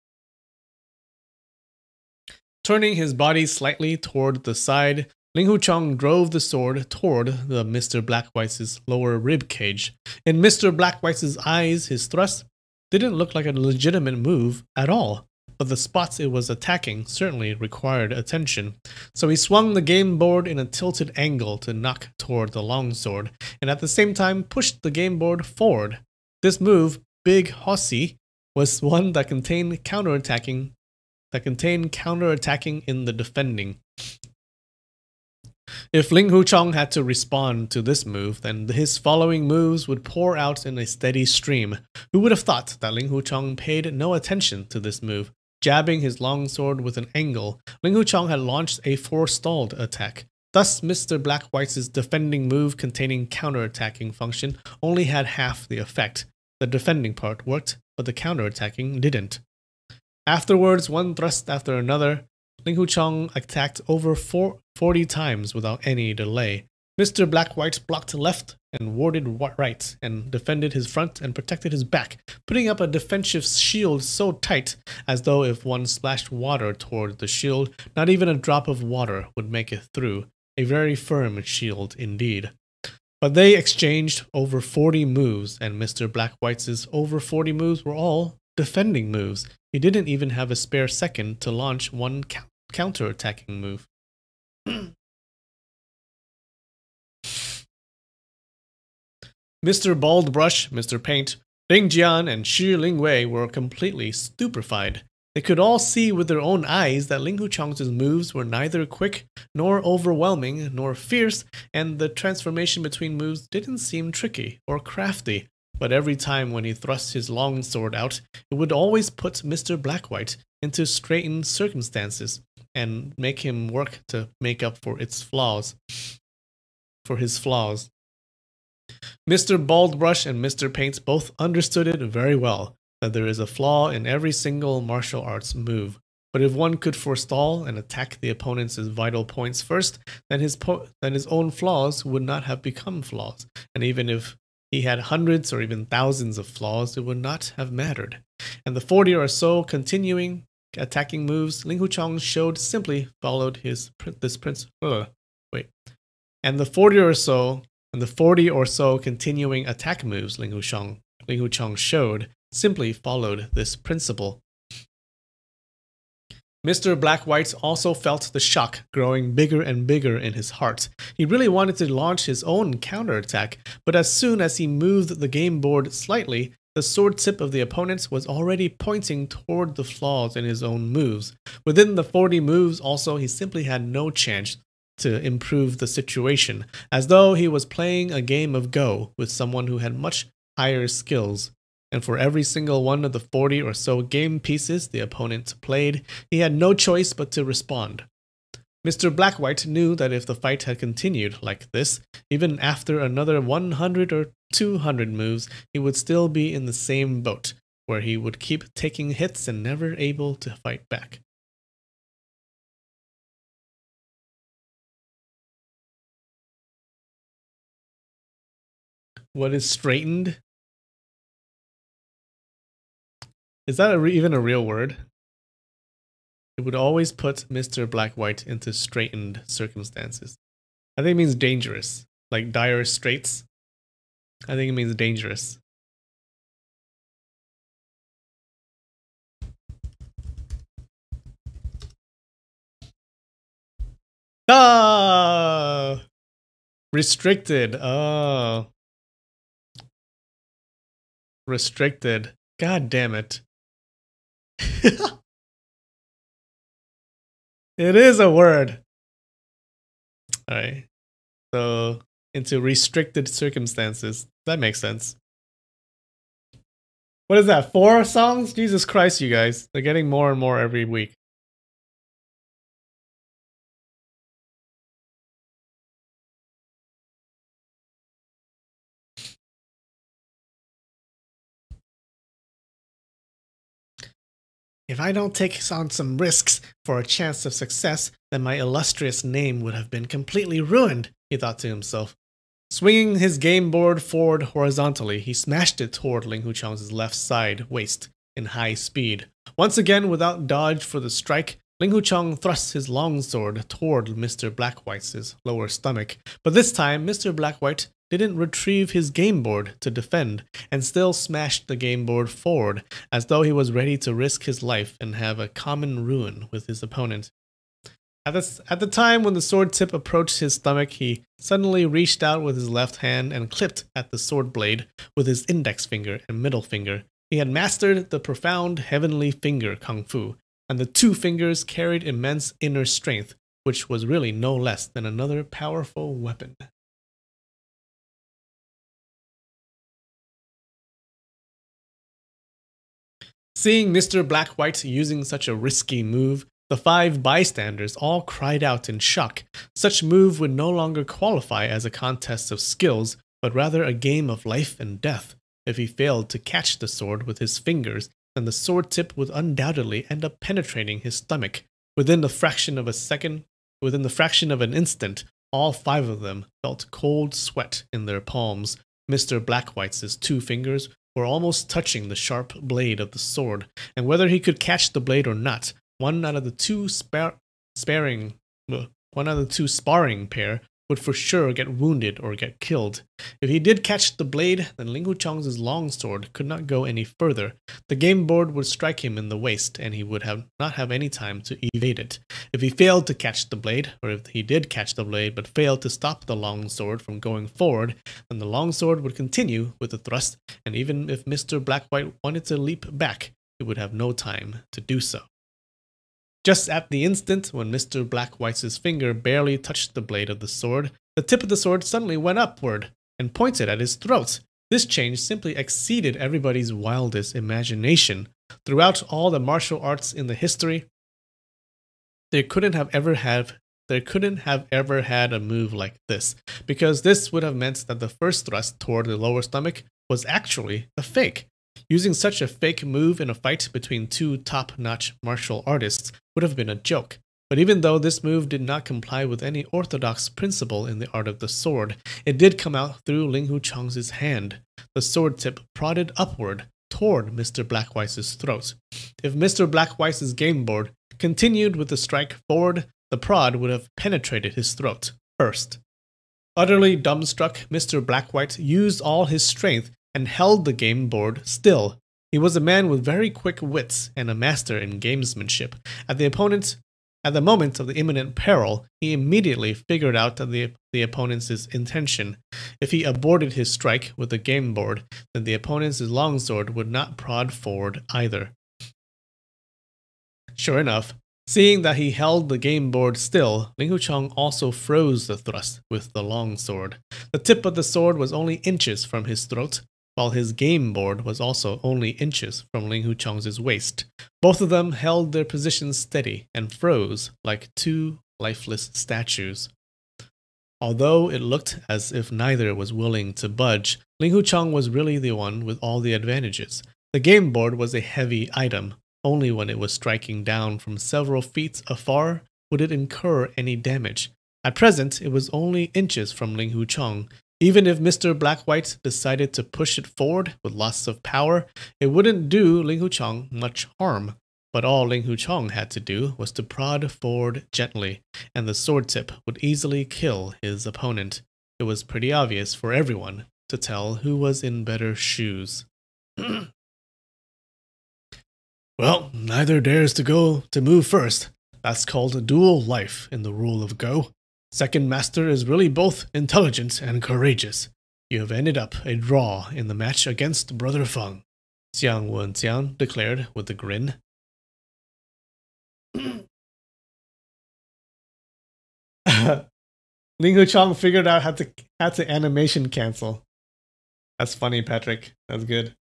Turning his body slightly toward the side, Ling Huchang drove the sword toward the Mr. Blackwhite's lower rib cage. In Mr. Blackwhite's eyes, his thrust didn't look like a legitimate move at all, but the spots it was attacking certainly required attention. So he swung the game board in a tilted angle to knock toward the longsword, and at the same time pushed the game board forward. This move, Big Hossie, was one that contained counterattacking in the defending. If Ling Huchang had to respond to this move, then his following moves would pour out in a steady stream. Who would have thought that Ling Huchang paid no attention to this move? Jabbing his longsword with an angle, Ling Huchang had launched a forestalled attack. Thus, Mr. Blackwhite's defending move containing counterattacking function only had half the effect. The defending part worked, but the counterattacking didn't. Afterwards, one thrust after another, Ling Huchang attacked over 40 times without any delay. Mr. Blackwhite blocked left and warded right, and defended his front and protected his back, putting up a defensive shield so tight as though if one splashed water toward the shield, not even a drop of water would make it through. A very firm shield indeed. But they exchanged over 40 moves, and Mr. Blackwhite's over 40 moves were all defending moves. He didn't even have a spare second to launch one counter-attacking move. Mr. Baldbrush, Mr. Paint, Ling Jian, and Shi Lingwei were completely stupefied. They could all see with their own eyes that Ling Huchang's moves were neither quick, nor overwhelming, nor fierce, and the transformation between moves didn't seem tricky or crafty. But every time when he thrust his long sword out, it would always put Mr. Blackwhite into straitened circumstances and make him work to make up for his flaws. Mr. Baldbrush and Mr. Paint both understood it very well. that there is a flaw in every single martial arts move. But if one could forestall and attack the opponent's vital points first, then his own flaws would not have become flaws. And even if he had hundreds or even thousands of flaws, it would not have mattered. And the 40 or so continuing attacking moves Ling Huchang showed simply followed this principle. And the 40 or so continuing attack moves Ling Huchang showed simply followed this principle. Mr. Black-White also felt the shock growing bigger and bigger in his heart. He really wanted to launch his own counterattack, but as soon as he moved the game board slightly, the sword tip of the opponent was already pointing toward the flaws in his own moves. Within the 40 moves also, he simply had no chance to improve the situation, as though he was playing a game of Go with someone who had much higher skills. And for every single one of the 40 or so game pieces the opponent played, he had no choice but to respond. Mr. Black-White knew that if the fight had continued like this, even after another 100 or 200 moves, he would still be in the same boat, where he would keep taking hits and never able to fight back. What is straightened? Is that even a real word? It would always put Mr. Black-White into straightened circumstances. I think it means dangerous, like dire straits. I think it means dangerous. Ah! Restricted. Oh. Restricted. God damn it. It is a word. Alright. So, into restricted circumstances. That makes sense. What is that? 4 songs? Jesus Christ, you guys. They're getting more and more every week. If I don't take on some risks for a chance of success, then my illustrious name would have been completely ruined, he thought to himself. Swinging his game board forward horizontally, he smashed it toward Ling Huchang's left side waist in high speed. Once again, without dodge for the strike, Ling Huchang thrust his longsword toward Mr. Black-White's lower stomach, but this time Mr. Black-White didn't retrieve his game board to defend, and still smashed the game board forward, as though he was ready to risk his life and have a common ruin with his opponent. At the time when the sword tip approached his stomach, he suddenly reached out with his left hand and clipped at the sword blade with his index finger and middle finger. He had mastered the profound heavenly finger kung fu, and the 2 fingers carried immense inner strength, which was really no less than another powerful weapon. Seeing Mr. Black-White using such a risky move, the 5 bystanders all cried out in shock. Such move would no longer qualify as a contest of skills, but rather a game of life and death. If he failed to catch the sword with his fingers, then the sword tip would undoubtedly end up penetrating his stomach. Within the fraction of an instant, all 5 of them felt cold sweat in their palms. Mr. Black-White's 2 fingers were almost touching the sharp blade of the sword, and whether he could catch the blade or not, one out of the two sparring pair would for sure get wounded or get killed. If he did catch the blade, then Ling Huchang's longsword could not go any further. The game board would strike him in the waist, and he would not have any time to evade it. If he failed to catch the blade, or if he did catch the blade but failed to stop the longsword from going forward, then the longsword would continue with the thrust, and even if Mr. Black-White wanted to leap back, he would have no time to do so. Just at the instant when Mr. Black-White's finger barely touched the blade of the sword, the tip of the sword suddenly went upward and pointed at his throat. This change simply exceeded everybody's wildest imagination. Throughout all the martial arts in the history, there couldn't have ever had a move like this, because this would have meant that the first thrust toward the lower stomach was actually a fake. Using such a fake move in a fight between two top-notch martial artists would have been a joke. But even though this move did not comply with any orthodox principle in the art of the sword, it did come out through Ling Huchang's hand. The sword tip prodded upward toward Mr. Blackweise's throat. If Mr. Blackweise's game board continued with the strike forward, the prod would have penetrated his throat first. Utterly dumbstruck, Mr. Blackwhite used all his strength and held the game board still. He was a man with very quick wits and a master in gamesmanship. At the moment of the imminent peril, he immediately figured out the opponent's intention. If he aborted his strike with the game board, then the opponent's longsword would not prod forward either. Sure enough, seeing that he held the game board still, Ling Huchang also froze the thrust with the longsword. The tip of the sword was only inches from his throat, while his game board was also only inches from Ling Huchang's waist. Both of them held their positions steady and froze like two lifeless statues. Although it looked as if neither was willing to budge, Ling Huchang was really the one with all the advantages. The game board was a heavy item. Only when it was striking down from several feet afar would it incur any damage. At present, it was only inches from Ling Huchang. Even if Mr. Blackwhite decided to push it forward with lots of power, it wouldn't do Ling Huchang much harm. But all Ling Huchang had to do was to prod forward gently, and the sword tip would easily kill his opponent. It was pretty obvious for everyone to tell who was in better shoes. Well, neither dares to move first. That's called a dual life in the rule of Go. Second master is really both intelligent and courageous. You have ended up a draw in the match against Brother Feng, Jiang Wenjiang declared with a grin. Ling Huchang figured out how to animation cancel. That's funny, Patrick. That's good.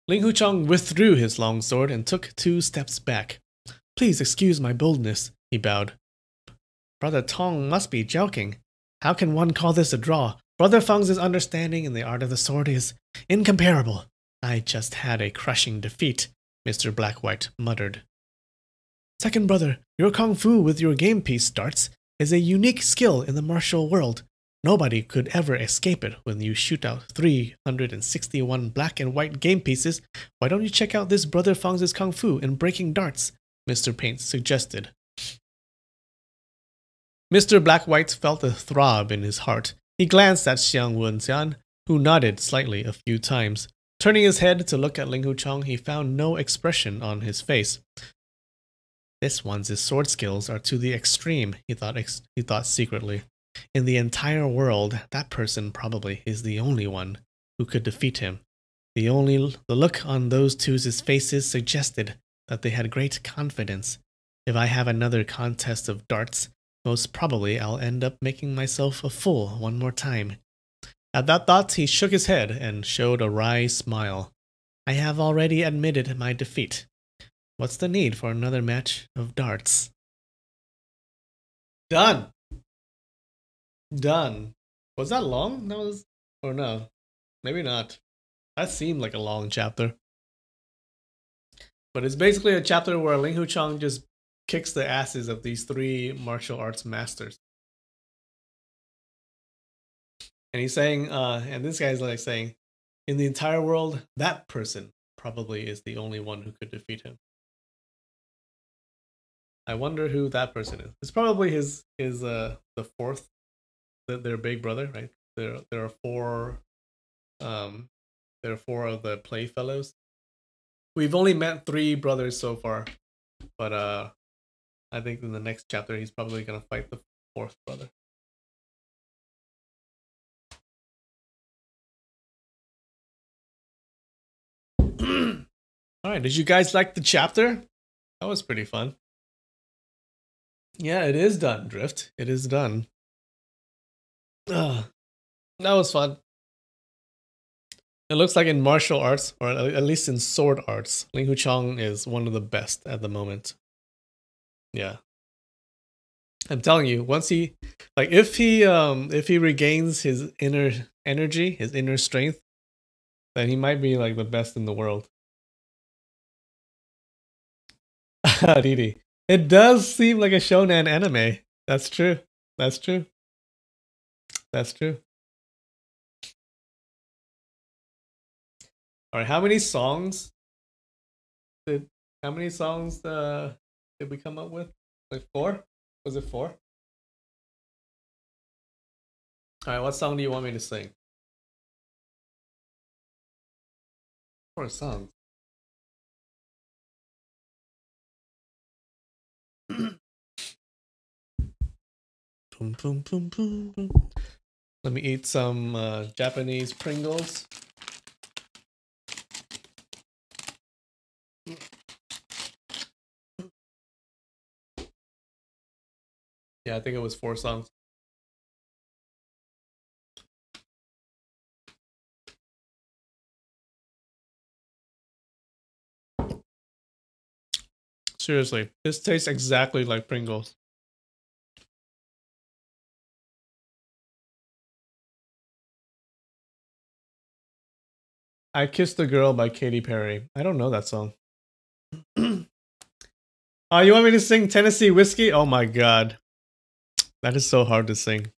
Ling Huchang withdrew his longsword and took 2 steps back. Please excuse my boldness, he bowed. Brother Tong must be joking. How can one call this a draw? Brother Feng's understanding in the art of the sword is incomparable. I just had a crushing defeat, Mr. Blackwhite muttered. Second brother, your kung fu with your game piece darts is a unique skill in the martial world. Nobody could ever escape it when you shoot out 361 black and white game pieces. Why don't you check out this Brother Feng's kung fu in breaking darts? Mr. Paint suggested. Mr. Blackwhite felt a throb in his heart. He glanced at Xiang Wenjiang, who nodded slightly a few times. Turning his head to look at Ling Huchang, he found no expression on his face. This one's sword skills are to the extreme, he thought secretly. In the entire world, that person probably is the only one who could defeat him. The look on those two's faces suggested that they had great confidence. If I have another contest of darts, most probably I'll end up making myself a fool one more time. At that thought, he shook his head and showed a wry smile. I have already admitted my defeat. What's the need for another match of darts? Done. Done. Was that long? That was, or no? Maybe not. That seemed like a long chapter. But it's basically a chapter where Ling Huchang just kicks the asses of these 3 martial arts masters. And he's saying, and this guy's like saying, in the entire world, that person probably is the only one who could defeat him. I wonder who that person is. It's probably the fourth, their big brother, right? There are 4 of the playfellows. We've only met 3 brothers so far, but I think in the next chapter he's probably gonna fight the 4th brother. Alright, did you guys like the chapter? That was pretty fun. Yeah, it is done, Drift. It is done. That was fun. It looks like in martial arts, or at least in sword arts, Ling Huchang is one of the best at the moment. Yeah. I'm telling you, once he like if he regains his inner energy, his inner strength, then he might be like the best in the world. Didi. It does seem like a shonen anime. That's true. That's true. That's true. All right, how many songs did how many songs did we come up with? Like four? Was it four? All right, what song do you want me to sing? Four songs. Boom, boom, boom, boom, boom. Let me eat some Japanese Pringles. Yeah, I think it was four songs. Seriously, this tastes exactly like Pringles. I Kissed the Girl by Katy Perry. I don't know that song. You want me to sing Tennessee Whiskey? Oh my god. That is so hard to sing.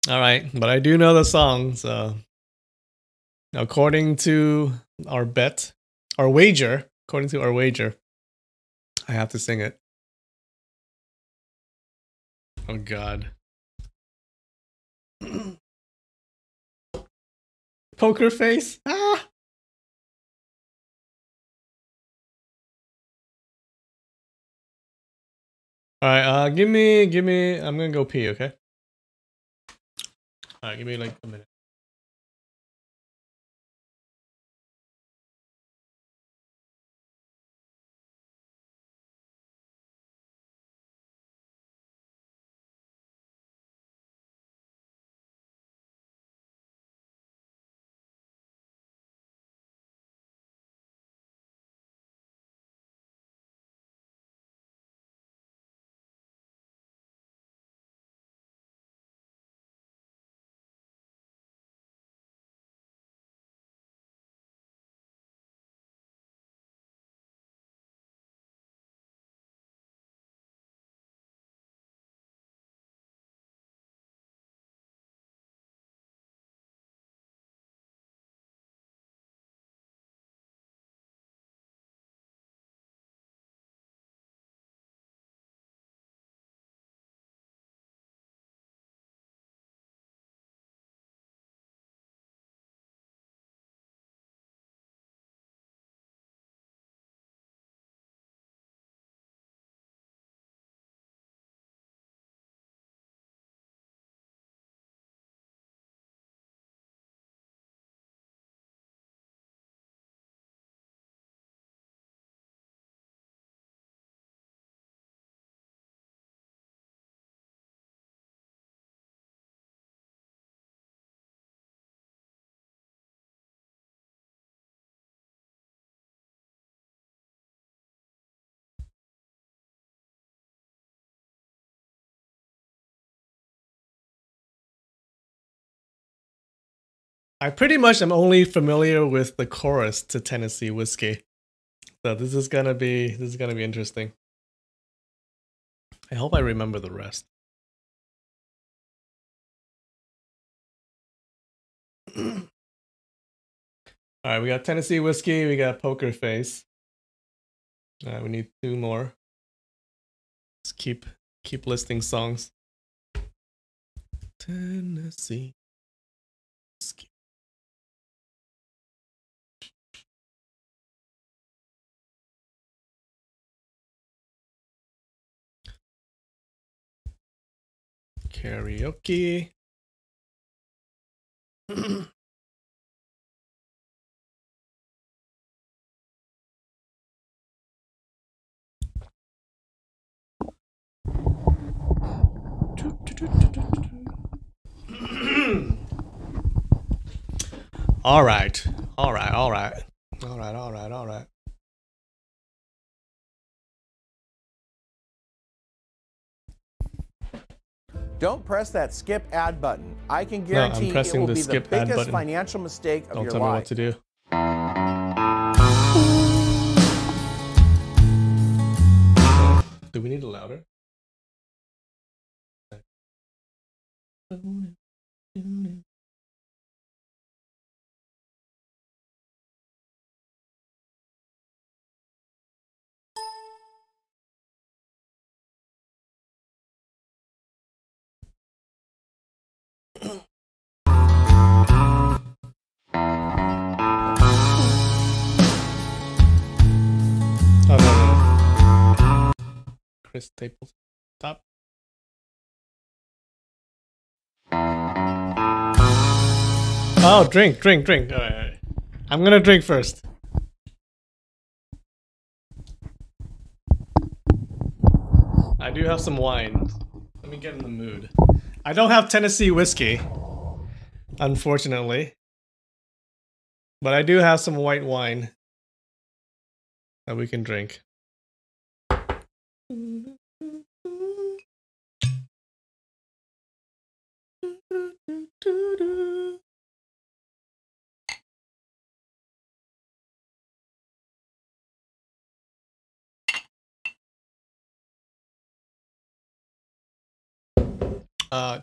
Alright, but I do know the song, so according to our bet, our wager, according to our wager, I have to sing it. Oh god. Poker face? Ah! Alright, give me, I'm gonna go pee, okay? Alright, give me like a minute. I pretty much am only familiar with the chorus to Tennessee Whiskey. So this is gonna be interesting. I hope I remember the rest. Alright, we got Tennessee Whiskey, we got Poker Face. Alright, we need two more. Let's keep listing songs. Tennessee Whiskey. Karaoke. All right. Don't press that skip ad button. I can No, guarantee I'm it pressing will the be the skip ad biggest button. financial mistake of Don't your tell me what life. to do. Do we need it louder? Oh, no. Chris Staples. Stop. Oh, drink. All right. I'm gonna drink first. I do have some wine. Let me get in the mood. I don't have Tennessee whiskey, unfortunately. But I do have some white wine that we can drink.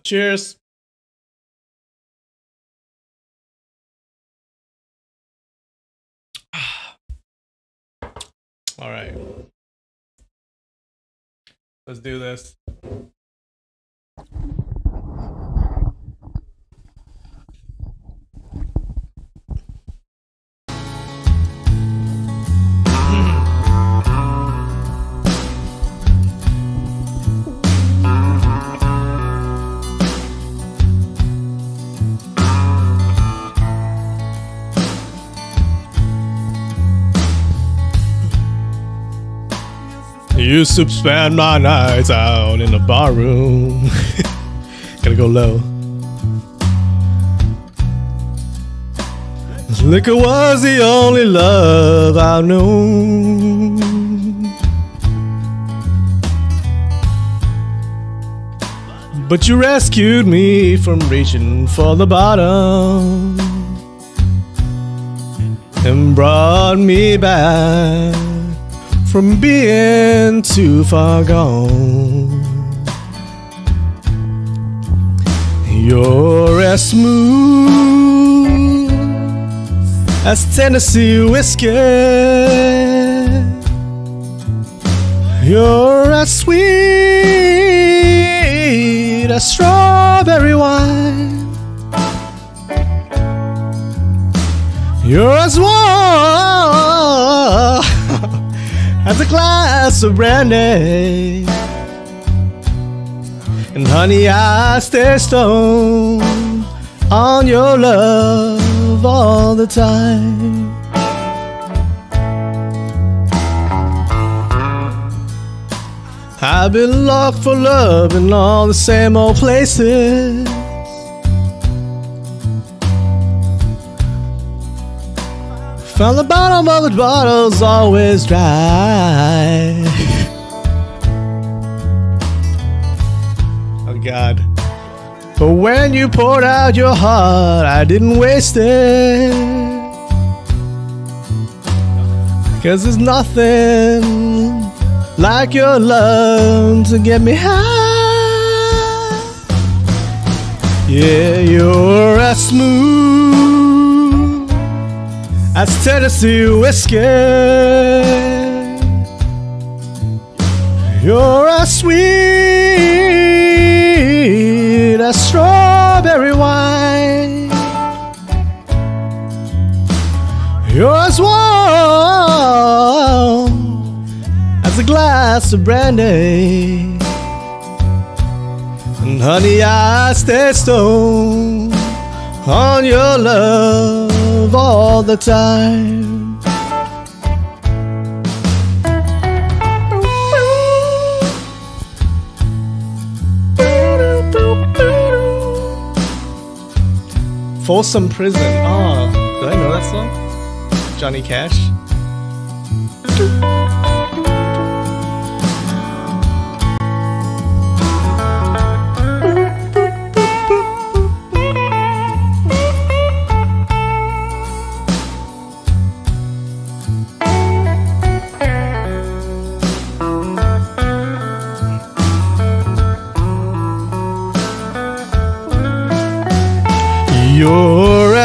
Cheers. All right. Let's do this. Used to spend my nights out in the bar room. Gotta go low. Liquor was the only love I've known. But you rescued me from reaching for the bottom and brought me back from being too far gone. You're as smooth as Tennessee whiskey. You're as sweet as strawberry wine. You're as warm as a glass of brandy. And honey, I stay stoned on your love all the time. I've been locked for love in all the same old places. Found the bottom of the bottle's always dry. Oh God. But when you poured out your heart, I didn't waste it. 'Cause there's nothing like your love to get me high. Yeah, you're as smooth as Tennessee whiskey. You're as sweet as strawberry wine. You're as warm as a glass of brandy. And honey, I stay stoned on your love all the time. Folsom Prison. Oh, did I know that song? Johnny Cash.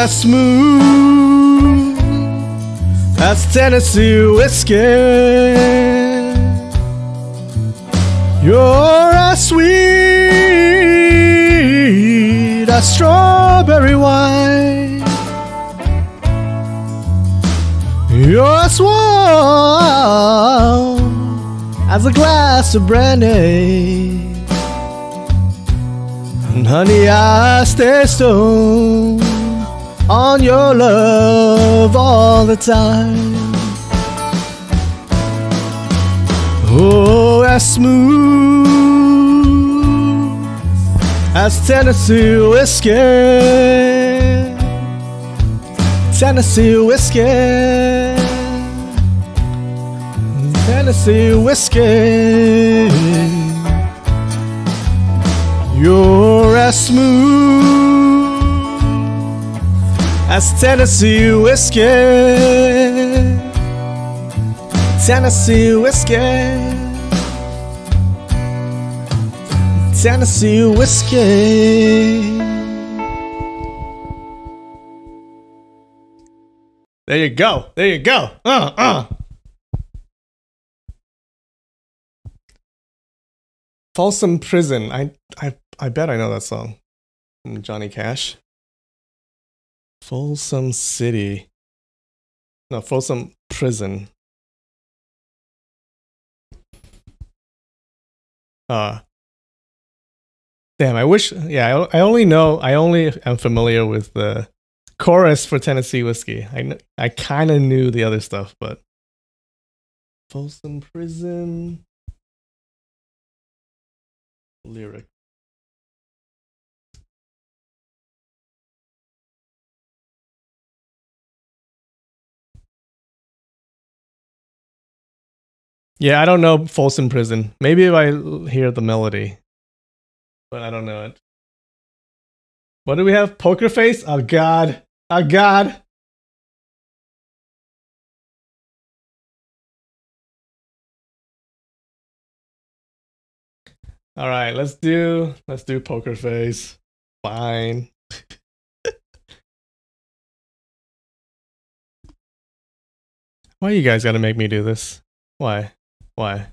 as smooth as Tennessee whiskey. You're as sweet as strawberry wine. You're as warm as a glass of brandy. And honey, I stay stoned on your love all the time. Oh, as smooth as Tennessee whiskey. Tennessee whiskey. Tennessee whiskey. You're as smooth as Tennessee whiskey. Tennessee whiskey. Tennessee whiskey. There you go. There you go. Folsom Prison. I bet I know that song. From Johnny Cash. Folsom City. No, Folsom Prison. Damn, I wish. Yeah, I only am familiar with the chorus for Tennessee Whiskey. I kind of knew the other stuff, but Folsom Prison lyric. Yeah, I don't know Folsom Prison. Maybe if I hear the melody, but I don't know it. What do we have? Poker Face? Oh God! Oh God! All right, let's do Poker Face. Fine. Why you guys gotta make me do this? Why? Why?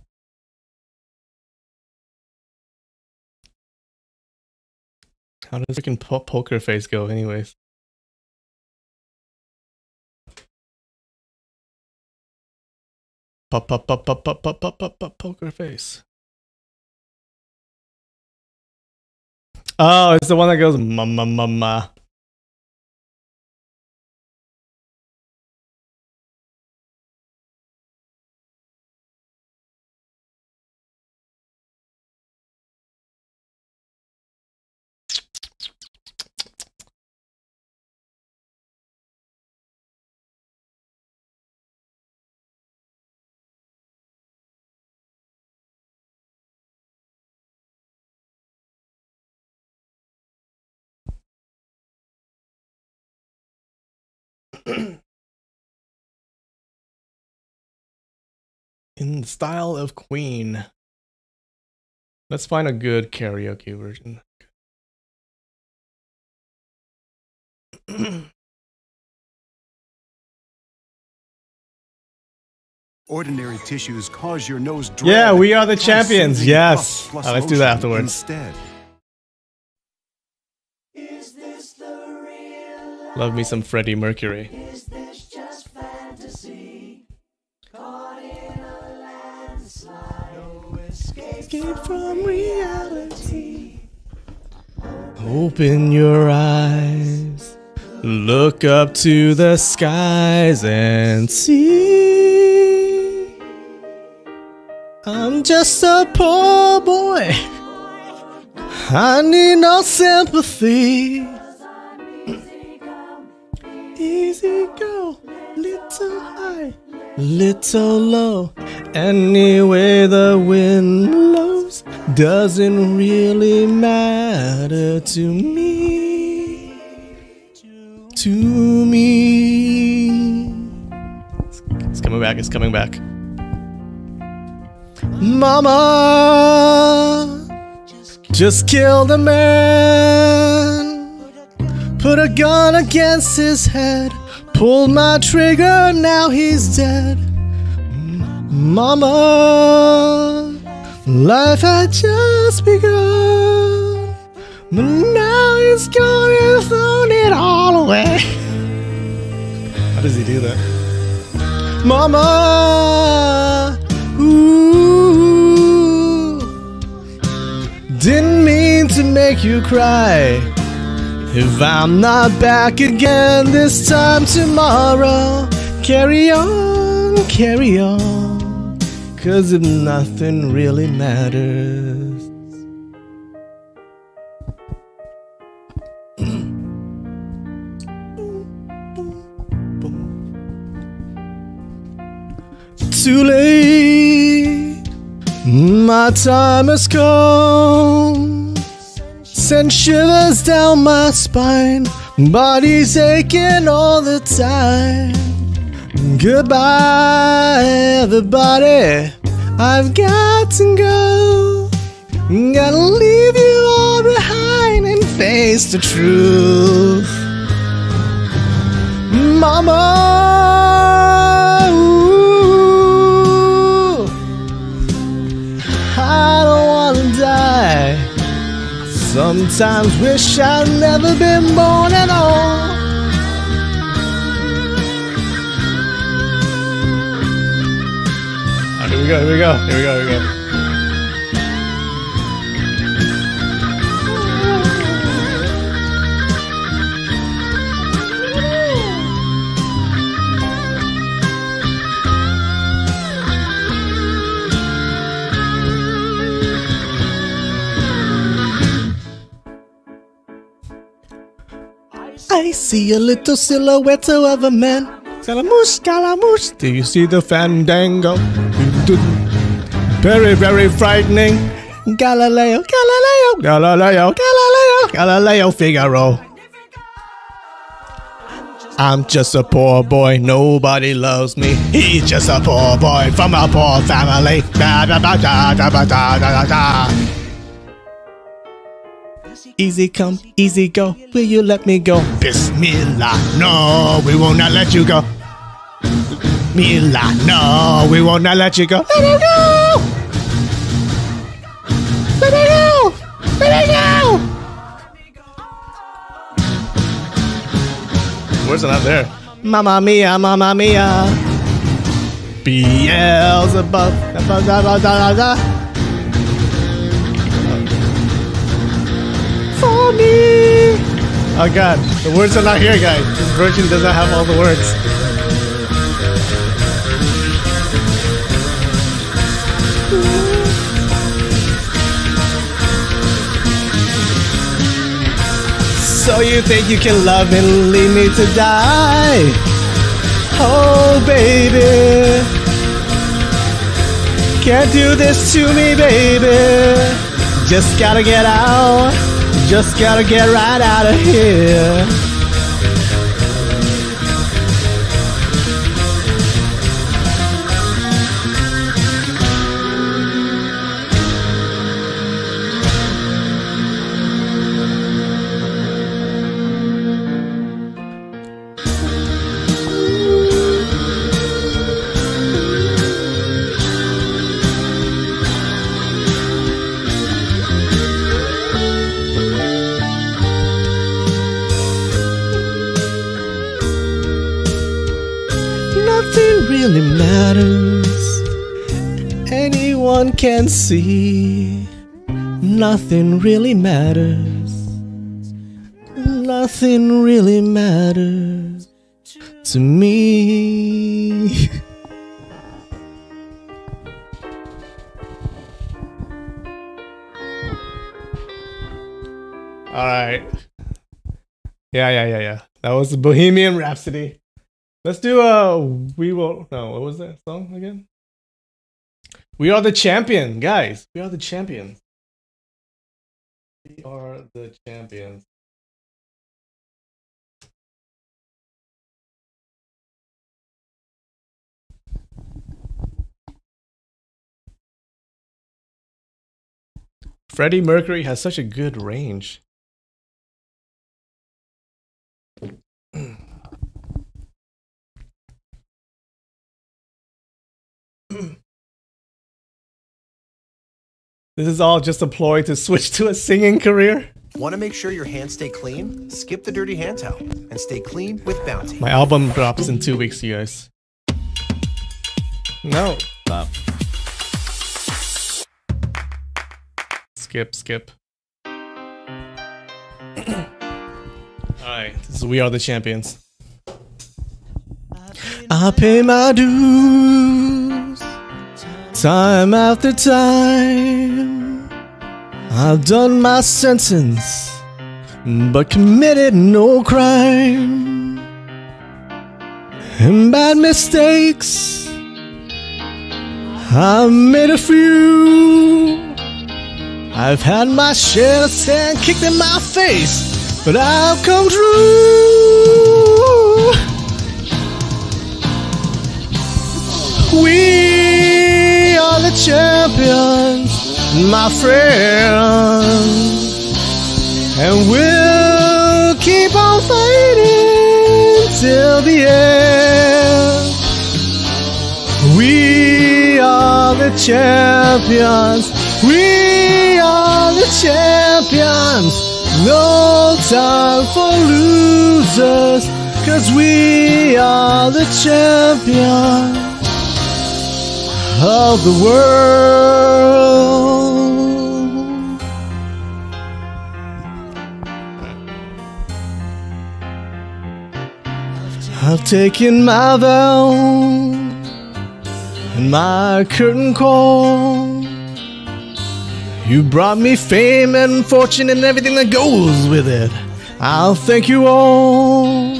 How does freaking Poker Face go anyways? Poker Face. Oh, it's the one that goes ma ma ma ma. In the style of Queen. Let's find a good karaoke version. Ordinary tissues cause your nose dry. Yeah, we are the champions. Yes. Let's do that afterwards. Instead. Love me some Freddie Mercury. Is this just fantasy? Caught in a landslide, no escape from reality. Open your eyes, look up to the skies and see. I'm just a poor boy. I need no sympathy. Easy go, little high, little low. Anyway the wind blows doesn't really matter to me. To me. It's coming back, it's coming back. Mama just killed a man. Put a gun against his head. Pulled my trigger, now he's dead. Mama, life had just begun, but now he's gone and thrown it all away. How does he do that? Mama, ooh, didn't mean to make you cry. If I'm not back again this time tomorrow, carry on, 'cause if nothing really matters. Too late, my time has come. Send shivers down my spine, body's aching all the time. Goodbye, everybody, I've got to go. Gotta leave you all behind and face the truth. Mama, ooh, I don't wanna die. Sometimes wish I'd never been born at all. Oh, here we go, here we go, here we go, here we go. I see a little silhouette of a man. Scaramouche, Scaramouche, do you see the fandango? Very, very frightening. Galileo, Galileo, Galileo, Galileo, Galileo Figaro. I'm just a poor boy, nobody loves me. He's just a poor boy from a poor family. Da, da, da, da, da, da, da, da, da. Easy come, easy go, will you let me go? Bismillah, no, we will not let you go. Bismillah, no, we will not let you go. Let it go! Let it go! Let it go! Words are not there. Mamma mia, mamma mia. Beelzebub. Da, da, da, da, da, da. For me. Oh god, the words are not here, guys. This version does not have all the words. So you think you can love and leave me to die? Oh baby, can't do this to me, baby. Just gotta get out. Just gotta get right out of here. Nothing really matters. Anyone can see. Nothing really matters. Nothing really matters to me. All right. Yeah. That was Bohemian Rhapsody. Let's do We Will. No, what was that song again? We Are the Champion, guys. We are the champions. We are the champions. Freddie Mercury has such a good range. This is all just a ploy to switch to a singing career. Want to make sure your hands stay clean? Skip the dirty hand towel and stay clean with Bounty. My album drops in 2 weeks, you guys. No. Stop. Skip. Alright, this is We Are the Champions. I pay my dues time after time. I've done my sentence, but committed no crime. And bad mistakes, I've made a few. I've had my share of sand kicked in my face, but I've come through. We are the champions, my friend, and we'll keep on fighting till the end. We are the champions. We are the champions. No time for losers, 'cause we are the champions of the world. I've taken my vow and my curtain call. You brought me fame and fortune and everything that goes with it. I'll thank you all,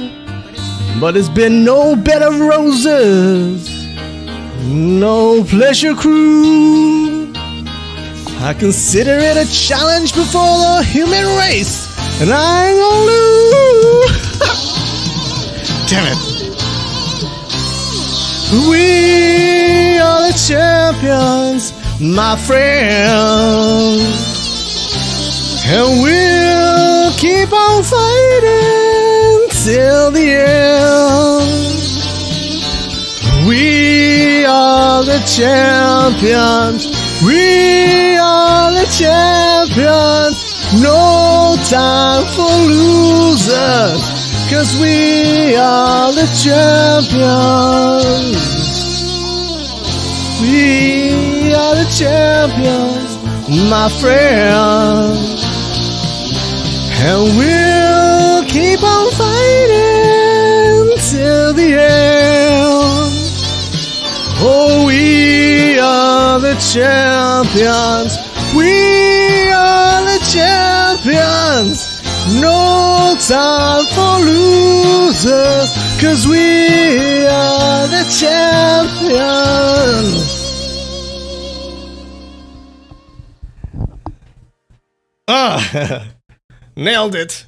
but it's been no bed of roses, no pleasure cruise. I consider it a challenge before the human race, and I ain't gonna lose. Damn it. We are the champions, my friend, and we'll keep on fighting till the end. We are the champions. We are the champions. No time for losers, 'cause we are the champions. We are the champions, my friend, and we'll keep on fighting till the end. Oh, we are the champions. We are the champions. No time for losers, 'cause we are the champions. Ah, nailed it.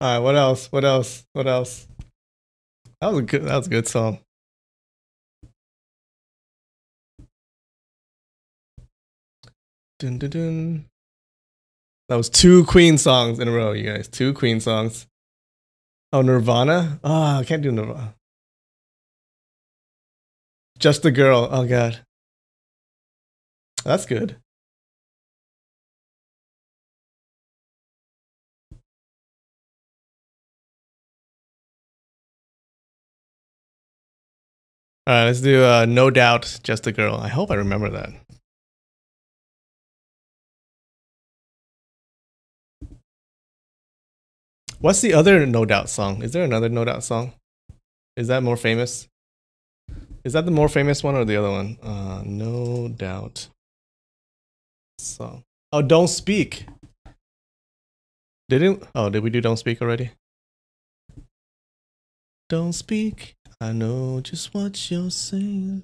All right, what else? What else? What else? That was a good song. Dun, dun, dun. That was 2 Queen songs in a row, you guys. 2 Queen songs. Oh, Nirvana? Oh, I can't do Nirvana. Just a Girl. Oh, God. That's good. All right, let's do No Doubt, Just a Girl. I hope I remember that. What's the other No Doubt song? Is there another No Doubt song? Is that more famous? Is that the more famous one or the other one? No Doubt song. Oh, Don't Speak. Did we do Don't Speak already? Don't speak. I know just what you're saying.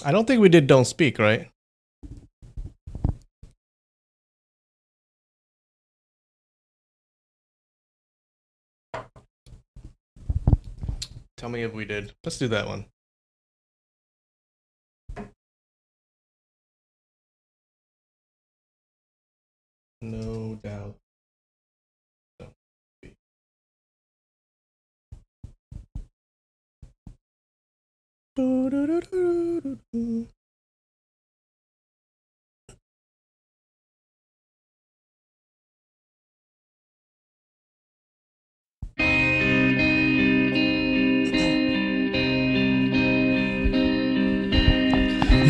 I don't think we did Don't Speak, right? Tell me if we did. Let's do that one. No doubt. Don't speak.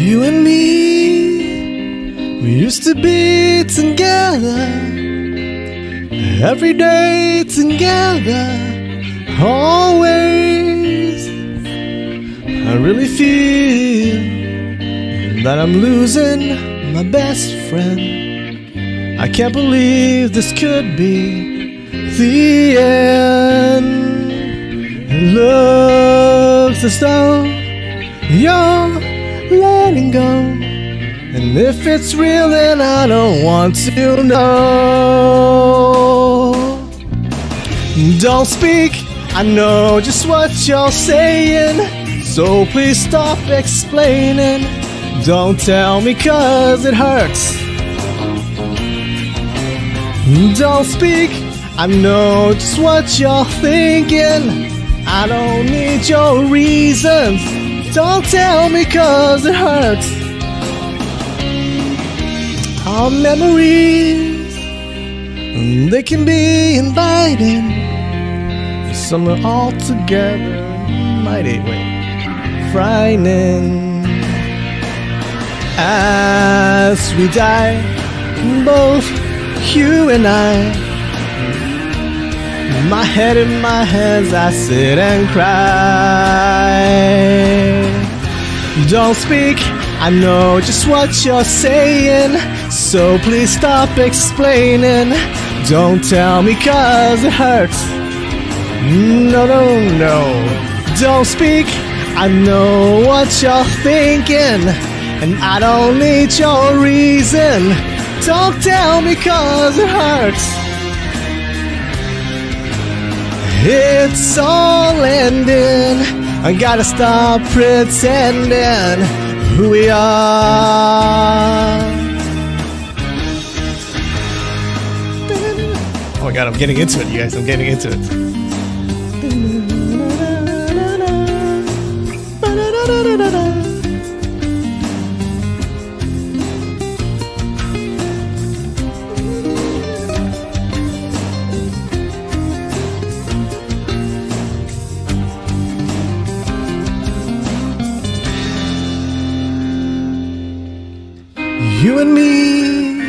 You and me, we used to be together, every day together, always. I really feel that I'm losing my best friend. I can't believe this could be the end. It looks as though you're letting go, and if it's real then I don't want to know. Don't speak, I know just what you're saying, so please stop explaining. Don't tell me 'cause it hurts. Don't speak, I know just what you're thinking, I don't need your reasons. Don't tell me 'cause it hurts. Our memories, they can be inviting, somewhere all together, mighty frightening. As we die, both you and I, my head in my hands, I sit and cry. Don't speak, I know just what you're saying, so please stop explaining. Don't tell me 'cause it hurts. No, no, no. Don't speak, I know what you're thinking, and I don't need your reason. Don't tell me 'cause it hurts. It's all ending, I gotta stop pretending who we are. Oh my god, I'm getting into it, you guys, I'm getting into it. You and me,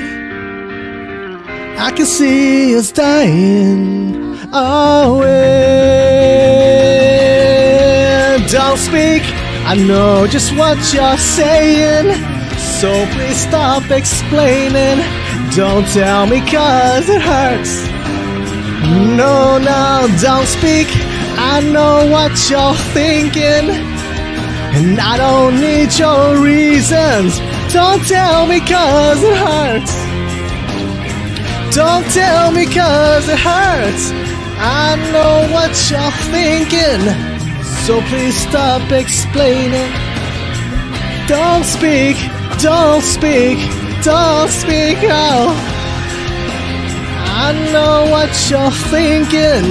I can see us dying away. Don't speak, I know just what you're saying, so please stop explaining. Don't tell me 'cause it hurts. No, no, don't speak, I know what you're thinking, and I don't need your reasons. Don't tell me 'cause it hurts. Don't tell me 'cause it hurts. I know what you're thinking, so please stop explaining. Don't speak, don't speak, don't speak out. I know what you're thinking,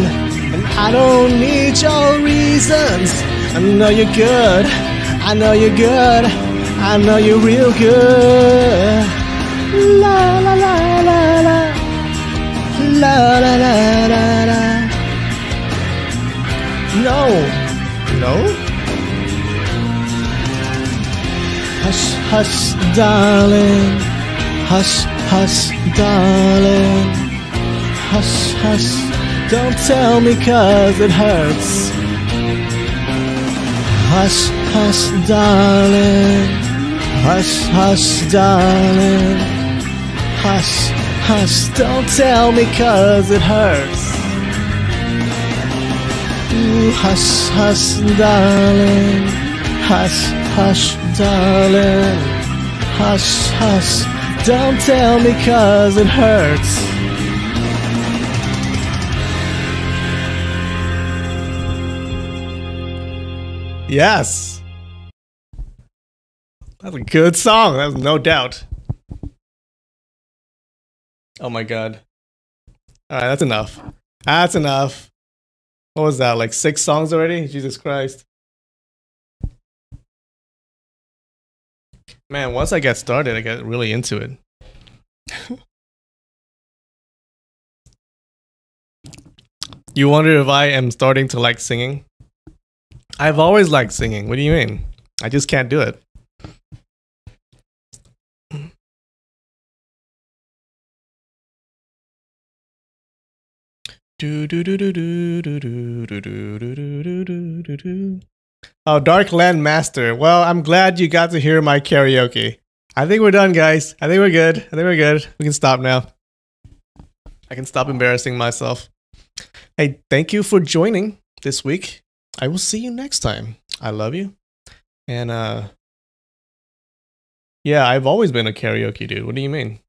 and I don't need your reasons. I know you're good, I know you're good, I know you're real good. La la la la la, la la la la la. No, no. Hush, hush, darling. Hush, hush, darling. Hush, hush. Don't tell me 'cause it hurts. Hush, hush, darling. Hush, hush, darling. Hush, hush, don't tell me 'cause it hurts. Ooh, hush, hush, darling. Hush, Hush, darling. Hush, hush. Don't tell me 'cause it hurts. Yes. That's a good song. That's no doubt. Oh my god. Alright, that's enough. That's enough. What was that? Like 6 songs already? Jesus Christ. Man, once I get started, I get really into it. You wonder if I am starting to like singing? I've always liked singing. What do you mean? I just can't do it. Oh, Darkland Master. Well, I'm glad you got to hear my karaoke. I think we're done, guys. I think we're good. I think we're good. We can stop now. I can stop embarrassing myself. Hey, thank you for joining this week. I will see you next time. I love you. And yeah, I've always been a karaoke dude. What do you mean?